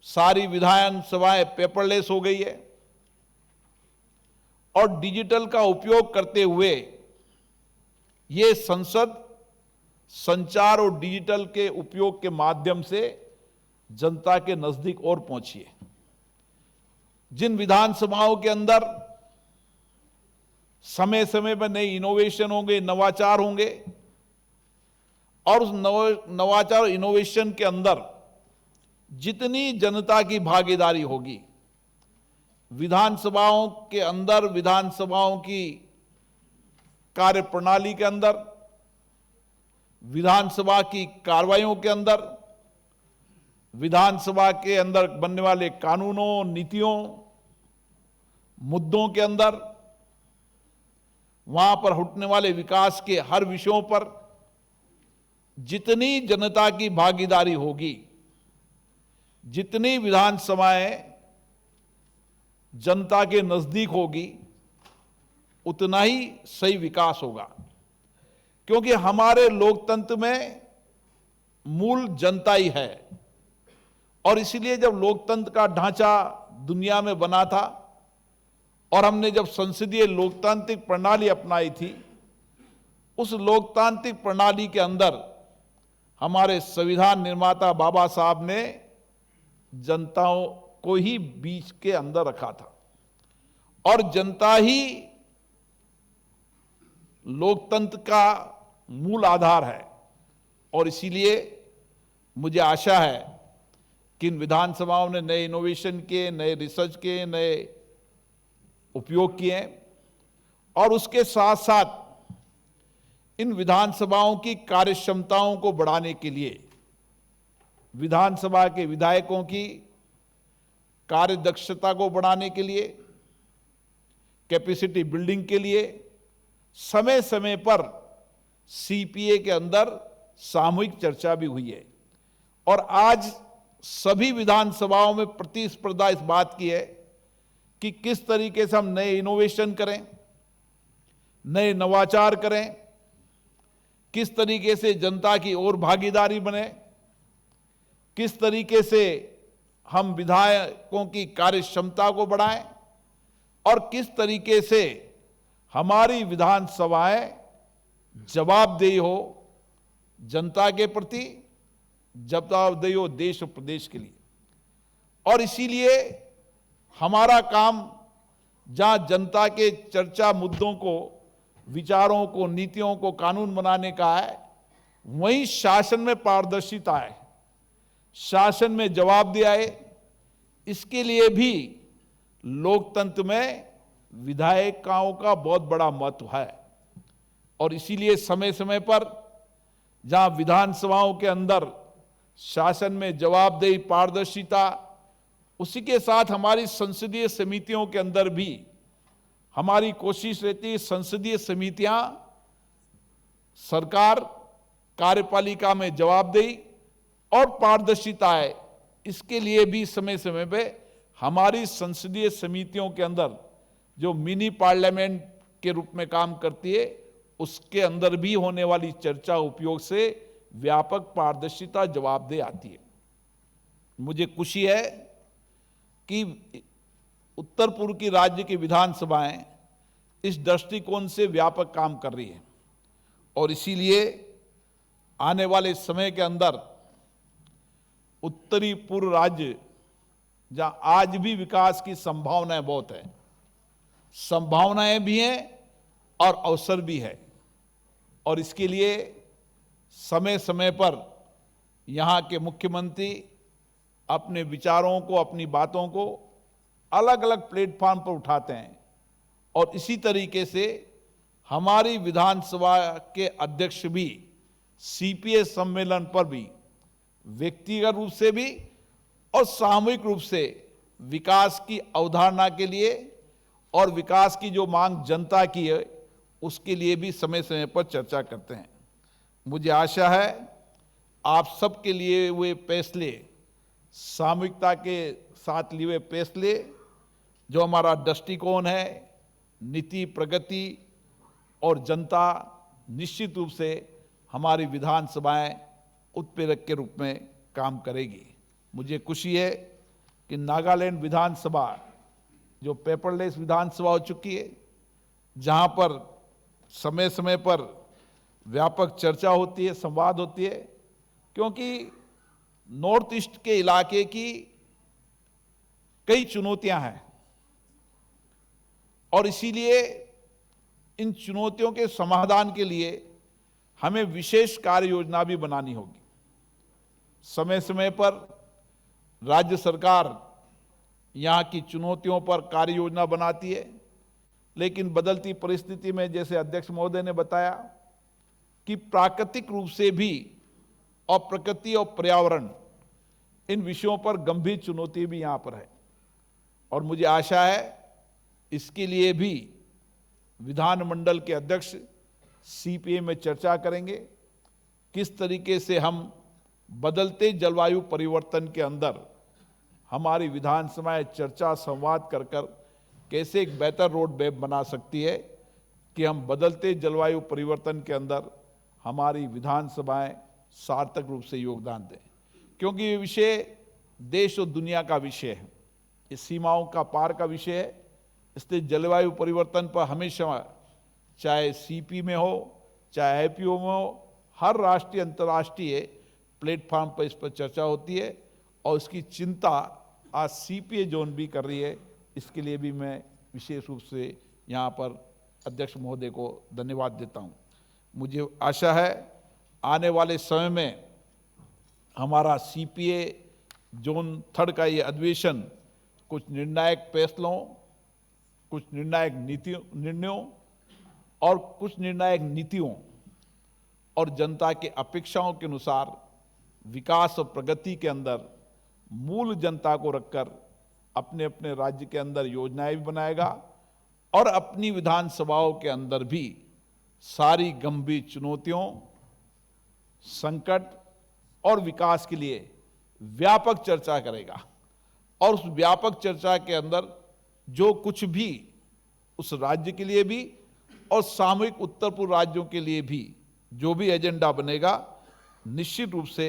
सारी विधानसभाएं पेपरलेस हो गई है और डिजिटल का उपयोग करते हुए ये संसद संचार और डिजिटल के उपयोग के माध्यम से जनता के नजदीक और पहुंची है। जिन विधानसभाओं के अंदर समय समय पर नए इनोवेशन होंगे, नवाचार होंगे, और उस नवाचार और इनोवेशन के अंदर जितनी जनता की भागीदारी होगी, विधानसभाओं के अंदर, विधानसभाओं की कार्यप्रणाली के अंदर, विधानसभा की कार्रवाइयों के अंदर, विधानसभा के अंदर बनने वाले कानूनों, नीतियों, मुद्दों के अंदर, वहां पर उठने वाले विकास के हर विषयों पर जितनी जनता की भागीदारी होगी, जितनी विधानसभाएं जनता के नजदीक होगी, उतना ही सही विकास होगा। क्योंकि हमारे लोकतंत्र में मूल जनता ही है। और इसलिए जब लोकतंत्र का ढांचा दुनिया में बना था और हमने जब संसदीय लोकतांत्रिक प्रणाली अपनाई थी, उस लोकतांत्रिक प्रणाली के अंदर हमारे संविधान निर्माता बाबा साहब ने जनताओं को ही बीच के अंदर रखा था और जनता ही लोकतंत्र का मूल आधार है। और इसीलिए मुझे आशा है कि इन विधानसभाओं ने नए इनोवेशन के, नए रिसर्च के, नए उपयोग किए और उसके साथ साथ इन विधानसभाओं की कार्यक्षमताओं को बढ़ाने के लिए विधानसभा के विधायकों की कार्यदक्षता को बढ़ाने के लिए, कैपेसिटी बिल्डिंग के लिए समय समय पर सीपीए के अंदर सामूहिक चर्चा भी हुई है। और आज सभी विधानसभाओं में प्रतिस्पर्धा इस बात की है कि किस तरीके से हम नए इनोवेशन करें, नए नवाचार करें, किस तरीके से जनता की और भागीदारी बने, किस तरीके से हम विधायकों की कार्यक्षमता को बढ़ाएं और किस तरीके से हमारी विधानसभाएं जवाबदेही हो जनता के प्रति, जवाबदेही हो देश और प्रदेश के लिए। और इसीलिए हमारा काम जहां जनता के चर्चा मुद्दों को, विचारों को, नीतियों को कानून बनाने का है, वहीं शासन में पारदर्शिता है, शासन में जवाबदेही आए। इसके लिए भी लोकतंत्र में विधायिकाओं का बहुत बड़ा महत्व है। और इसीलिए समय समय पर जहां विधानसभाओं के अंदर शासन में जवाबदेही, पारदर्शिता, उसी के साथ हमारी संसदीय समितियों के अंदर भी हमारी कोशिश रहती है संसदीय समितियां सरकार कार्यपालिका में जवाबदेही और पारदर्शिता है। इसके लिए भी समय समय पे हमारी संसदीय समितियों के अंदर जो मिनी पार्लियामेंट के रूप में काम करती है, उसके अंदर भी होने वाली चर्चा उपयोग से व्यापक पारदर्शिता, जवाबदेही आती है। मुझे खुशी है कि उत्तर पूर्व की राज्य की विधानसभाएं इस दृष्टिकोण से व्यापक काम कर रही हैं और इसीलिए आने वाले समय के अंदर उत्तरी पूर्व राज्य जहां आज भी विकास की संभावनाएं बहुत है, संभावनाएं भी हैं और अवसर भी है। और इसके लिए समय समय पर यहाँ के मुख्यमंत्री अपने विचारों को, अपनी बातों को अलग अलग प्लेटफॉर्म पर उठाते हैं और इसी तरीके से हमारी विधानसभा के अध्यक्ष भी सीपीए सम्मेलन पर भी व्यक्तिगत रूप से भी और सामूहिक रूप से विकास की अवधारणा के लिए और विकास की जो मांग जनता की है उसके लिए भी समय समय पर चर्चा करते हैं। मुझे आशा है आप सबके लिए हुए फैसले, सामूहिकता के साथ लिए हुए फैसले, जो हमारा दृष्टिकोण है, नीति, प्रगति और जनता, निश्चित रूप से हमारी विधानसभाएं उत्प्रेरक के रूप में काम करेगी। मुझे खुशी है कि नागालैंड विधानसभा जो पेपरलेस विधानसभा हो चुकी है, जहां पर समय समय पर व्यापक चर्चा होती है, संवाद होती है, क्योंकि नॉर्थ ईस्ट के इलाके की कई चुनौतियां हैं और इसीलिए इन चुनौतियों के समाधान के लिए हमें विशेष कार्य योजना भी बनानी होगी। समय समय पर राज्य सरकार यहाँ की चुनौतियों पर कार्य योजना बनाती है, लेकिन बदलती परिस्थिति में, जैसे अध्यक्ष महोदय ने बताया, कि प्राकृतिक रूप से भी और प्रकृति और पर्यावरण, इन विषयों पर गंभीर चुनौती भी यहाँ पर है। और मुझे आशा है इसके लिए भी विधानमंडल के अध्यक्ष सीपीए में चर्चा करेंगे, किस तरीके से हम बदलते जलवायु परिवर्तन के अंदर हमारी विधानसभाएं चर्चा, संवाद कर कैसे एक बेहतर रोड मैप बना सकती है कि हम बदलते जलवायु परिवर्तन के अंदर हमारी विधानसभाएं सार्थक रूप से योगदान दें, क्योंकि ये विषय देश और दुनिया का विषय है, ये सीमाओं का पार का विषय है। इसलिए जलवायु परिवर्तन पर हमेशा, चाहे सीपी में हो चाहे आईपीओ में हो, हर राष्ट्रीय अंतर्राष्ट्रीय प्लेटफॉर्म पर इस पर चर्चा होती है और इसकी चिंता आज सीपीए जोन भी कर रही है। इसके लिए भी मैं विशेष रूप से यहाँ पर अध्यक्ष महोदय को धन्यवाद देता हूँ। मुझे आशा है आने वाले समय में हमारा सीपीए जोन 3 का ये अधिवेशन कुछ निर्णायक फैसलों, कुछ निर्णायक निर्णयों और कुछ निर्णायक नीतियों और जनता के अपेक्षाओं के अनुसार विकास और प्रगति के अंदर मूल जनता को रखकर अपने अपने राज्य के अंदर योजनाएं भी बनाएगा और अपनी विधानसभाओं के अंदर भी सारी गंभीर चुनौतियों, संकट और विकास के लिए व्यापक चर्चा करेगा। और उस व्यापक चर्चा के अंदर जो कुछ भी उस राज्य के लिए भी और सामूहिक उत्तर पूर्व राज्यों के लिए भी जो भी एजेंडा बनेगा, निश्चित रूप से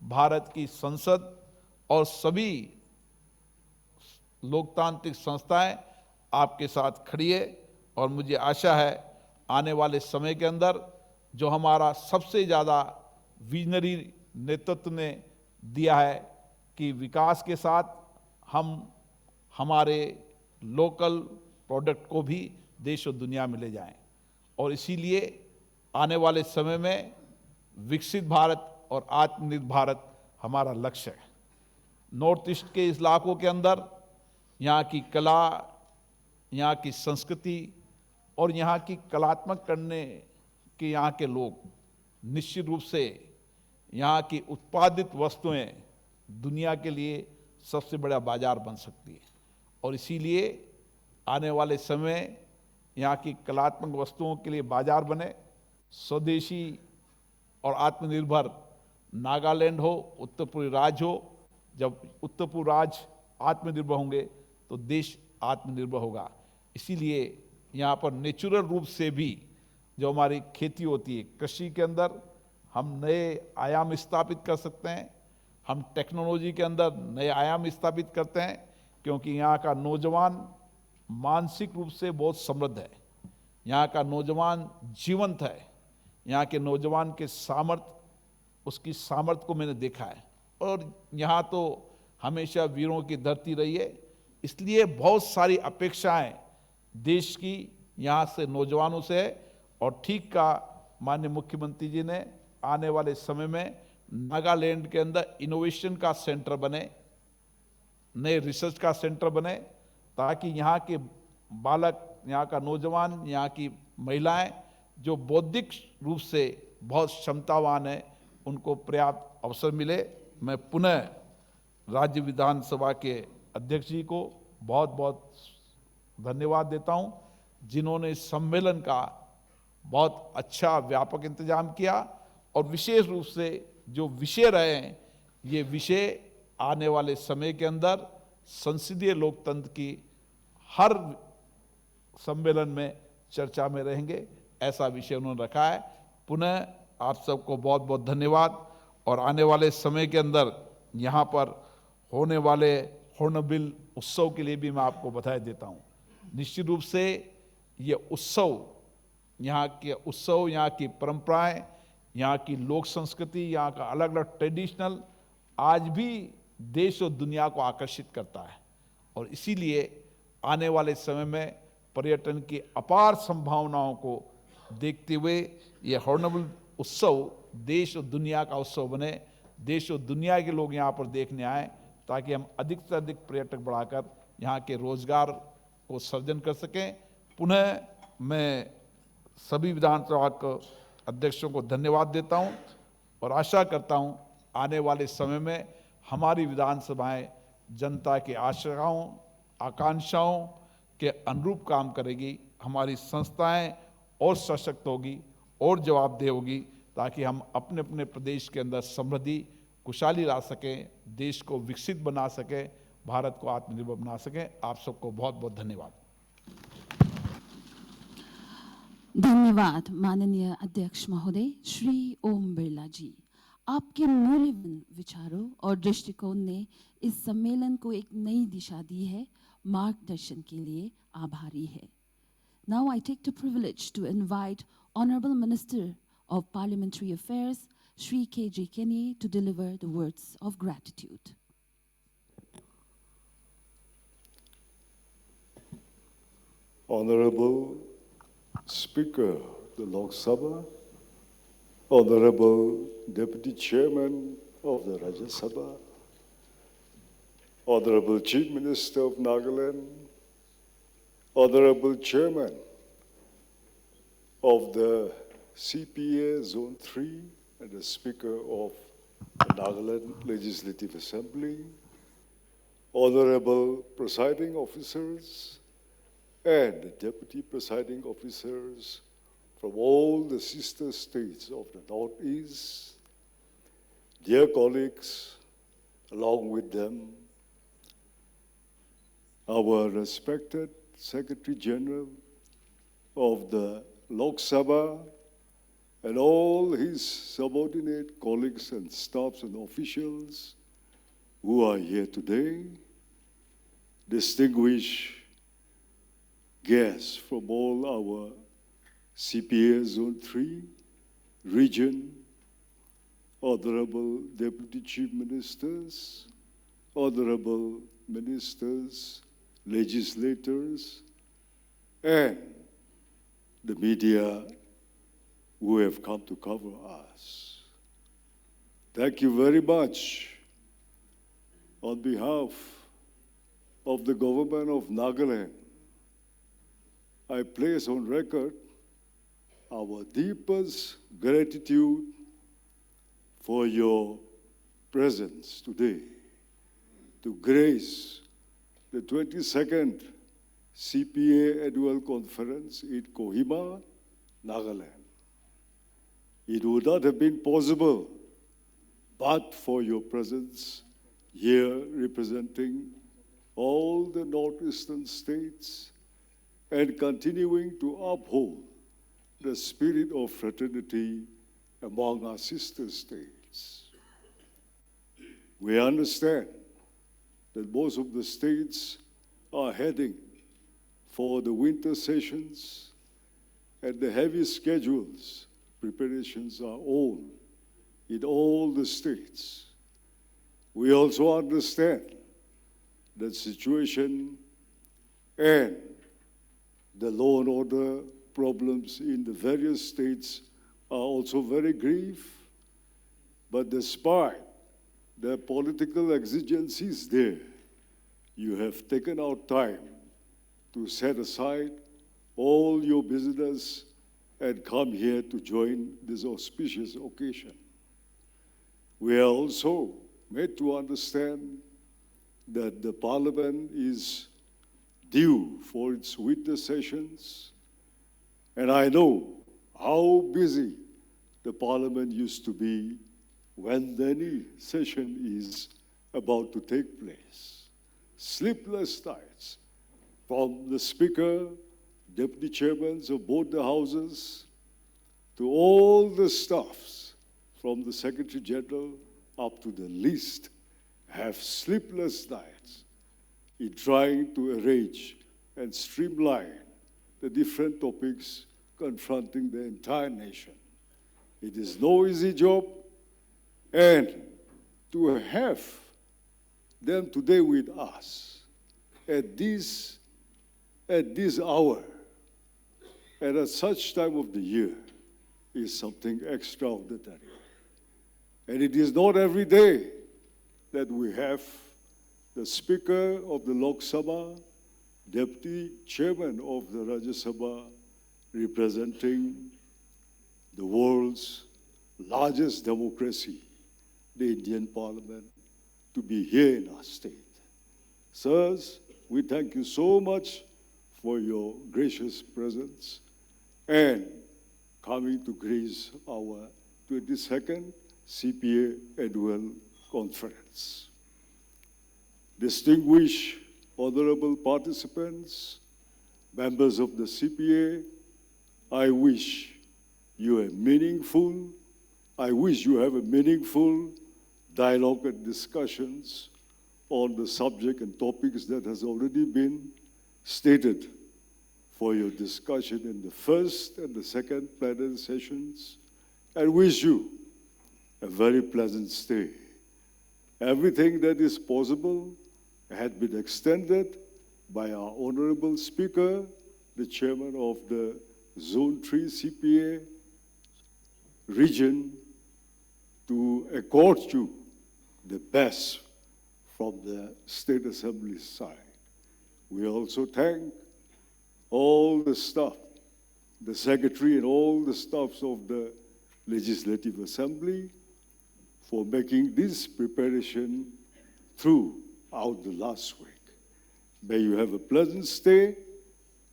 भारत की संसद और सभी लोकतांत्रिक संस्थाएं आपके साथ खड़ी है। और मुझे आशा है आने वाले समय के अंदर जो हमारा सबसे ज़्यादा विजनरी नेतृत्व ने दिया है कि विकास के साथ हम हमारे लोकल प्रोडक्ट को भी देश और दुनिया में ले जाएं, और इसीलिए आने वाले समय में विकसित भारत और आत्मनिर्भर भारत हमारा लक्ष्य है। नॉर्थ ईस्ट के इस इलाकों के अंदर यहाँ की कला, यहाँ की संस्कृति और यहाँ की कलात्मक करने के यहाँ के लोग निश्चित रूप से यहाँ की उत्पादित वस्तुएं दुनिया के लिए सबसे बड़ा बाजार बन सकती है। और इसीलिए आने वाले समय यहाँ की कलात्मक वस्तुओं के लिए बाजार बने, स्वदेशी और आत्मनिर्भर नागालैंड हो, उत्तर पूर्वी राज्य हो। जब उत्तर पूर्व राज्य आत्मनिर्भर होंगे तो देश आत्मनिर्भर होगा। इसीलिए यहाँ पर नेचुरल रूप से भी जो हमारी खेती होती है, कृषि के अंदर हम नए आयाम स्थापित कर सकते हैं। हम टेक्नोलॉजी के अंदर नए आयाम स्थापित करते हैं, क्योंकि यहाँ का नौजवान मानसिक रूप से बहुत समृद्ध है, यहाँ का नौजवान जीवंत है, यहाँ के नौजवान के सामर्थ्य, उसकी सामर्थ्य को मैंने देखा है। और यहाँ तो हमेशा वीरों की धरती रही है, इसलिए बहुत सारी अपेक्षाएं देश की यहाँ से नौजवानों से है। और ठीक का माननीय मुख्यमंत्री जी ने आने वाले समय में नागालैंड के अंदर इनोवेशन का सेंटर बने, नए रिसर्च का सेंटर बने, ताकि यहाँ के बालक, यहाँ का नौजवान, यहाँ की महिलाएं जो बौद्धिक रूप से बहुत क्षमतावान है, उनको पर्याप्त अवसर मिले। मैं पुनः राज्य विधानसभा के अध्यक्ष जी को बहुत बहुत धन्यवाद देता हूं, जिन्होंने इस सम्मेलन का बहुत अच्छा व्यापक इंतजाम किया। और विशेष रूप से जो विषय रहे हैं, ये विषय आने वाले समय के अंदर संसदीय लोकतंत्र की हर सम्मेलन में चर्चा में रहेंगे, ऐसा विषय उन्होंने रखा है। पुनः आप सबको बहुत बहुत धन्यवाद। और आने वाले समय के अंदर यहाँ पर होने वाले हॉर्नबिल उत्सव के लिए भी मैं आपको बधाई देता हूँ। निश्चित रूप से ये उत्सव, यहाँ के उत्सव, यहाँ की परंपराएं, यहाँ की लोक संस्कृति, यहाँ का अलग अलग ट्रेडिशनल आज भी देश और दुनिया को आकर्षित करता है। और इसीलिए आने वाले समय में पर्यटन की अपार संभावनाओं को देखते हुए ये हॉर्नबिल उत्सव देश और दुनिया का उत्सव बने, देश और दुनिया के लोग यहाँ पर देखने आए, ताकि हम अधिक से अधिक पर्यटक बढ़ाकर यहाँ के रोजगार को सर्जन कर सकें। पुनः मैं सभी विधानसभा के अध्यक्षों को धन्यवाद देता हूँ और आशा करता हूँ आने वाले समय में हमारी विधानसभाएं जनता की आशाओं, आकांक्षाओं के अनुरूप काम करेगी। हमारी संस्थाएं और सशक्त होगी और जवाबदेह होगी, ताकि हम अपने अपने प्रदेश के अंदर समृद्धि, खुशहाली ला सकें, देश को विकसित बना सकें, भारत को आत्मनिर्भर बना सकें। आप सबको बहुत बहुत धन्यवाद। धन्यवाद माननीय अध्यक्ष महोदय श्री ओम बिरला जी। आपके मूल्यवान विचारों और दृष्टिकोण ने इस सम्मेलन को एक नई दिशा दी है, मार्गदर्शन के लिए आभारी है। Now I take the privilege to invite Honorable Minister of Parliamentary Affairs, Shri K.J. Kenny, to deliver the words of gratitude. Honorable Speaker of the Lok Sabha, Honorable Deputy Chairman of the Rajya Sabha, Honorable Chief Minister of Nagaland, Honorable Chairman of the CPA Zone 3 and the Speaker of the Nagaland Legislative Assembly, Honorable Presiding Officers and the Deputy Presiding Officers from all the sister states of the Northeast, dear colleagues, along with them, our respected Secretary General of the Lok Sabha and all his subordinate colleagues and staffs and officials who are here today, distinguished guests from all our CPA Zone 3 region, Honorable Deputy Chief Ministers, Honorable Ministers, legislators, and the media who have come to cover us. Thank you very much on behalf of the government of Nagaland. I place on record our deepest gratitude for your presence today to grace the 22nd CPA Annual Conference in Kohima, Nagaland. It would not have been possible but for your presence here representing all the northeastern states and continuing to uphold the spirit of fraternity among our sister states. We understand that most of the states are heading for the winter sessions and the heavy schedules preparations are on in all the states. We also understand that situation and the law and order problems in the various states are also very grave, but despite the political exigencies there, you have taken out time to set aside all your business and come here to join this auspicious occasion. We are also made to understand that the Parliament is due for its winter sessions, and I know how busy the Parliament used to be when any session is about to take place. Sleepless nights from the Speaker, Deputy Chairmen of both the Houses, to all the staffs from the Secretary General up to the least have sleepless nights in trying to arrange and streamline the different topics confronting the entire nation. It is no easy job, and to have them today with us at this hour and at such time of the year is something extraordinary. And it is not every day that we have the Speaker of the Lok Sabha, Deputy Chairman of the Rajya Sabha, representing the world's largest democracy, the Indian Parliament, to be here in our state. Sirs, we thank you so much for your gracious presence and coming to grace our 22nd CPA Annual Conference. Distinguished honorable participants, members of the CPA, I wish you have a meaningful dialogue and discussions on the subject and topics that has already been stated for your discussion in the first and the second plenary sessions, and wish you a very pleasant stay. Everything that is possible had been extended by our Honorable Speaker, the Chairman of the Zone 3 CPA region, to accord you the best from the State Assembly side. We also thank all the staff, the Secretary and all the staffs of the Legislative Assembly for making this preparation throughout the last week. May you have a pleasant stay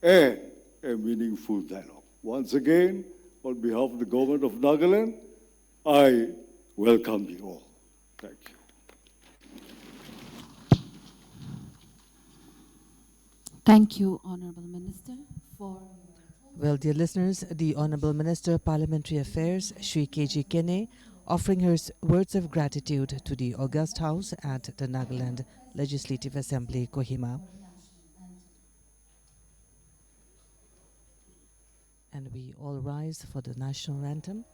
and a meaningful dialogue. Once again, on behalf of the government of Nagaland, I welcome you all. Thank you. Thank you, Honorable Minister, for... Well, dear listeners, the Honorable Minister of Parliamentary Affairs, Shri K.G. Kene, offering her words of gratitude to the August House at the Nagaland Legislative Assembly, Kohima. And we all rise for the national anthem.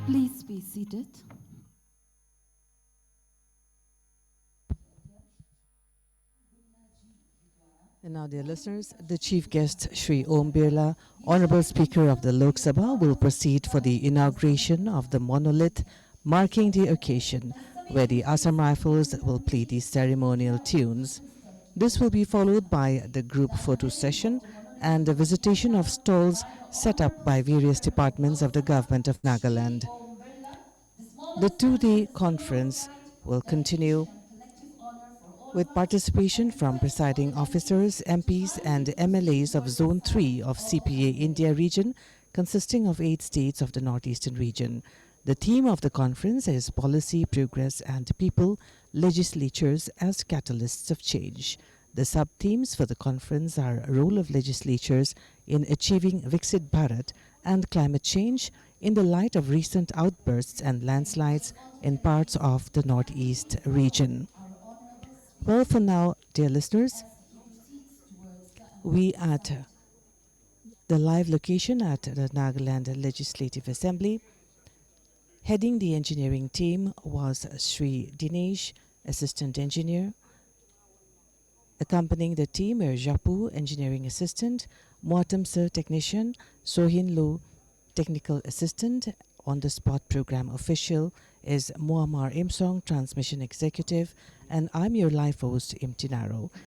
Please be seated. And now, dear listeners, the chief guest, Shri Om Birla, Honorable Speaker of the Lok Sabha, will proceed for the inauguration of the monolith marking the occasion, where the Assam Rifles will play the ceremonial tunes. This will be followed by the group photo session and the visitation of stalls set up by various departments of the government of Nagaland. The two-day conference will continue with participation from presiding officers, MPs and MLAs of Zone 3 of CPA India region, consisting of 8 states of the northeastern region. The theme of the conference is Policy, Progress and People, Legislatures as Catalysts of Change. The sub-themes for the conference are Role of Legislatures in Achieving Viksit Bharat and Climate Change in the light of recent outbursts and landslides in parts of the northeast region. Well, for now, dear listeners, we at the live location at the Nagaland Legislative Assembly. Heading the engineering team was Sri Dinesh, Assistant Engineer. Accompanying the team are Japu, Engineering Assistant, Muatam Sir, Technician, Sohin Lo, Technical Assistant. On-the-spot program official is Muammar Imsong, Transmission Executive, and I'm your live host, Imtinaro.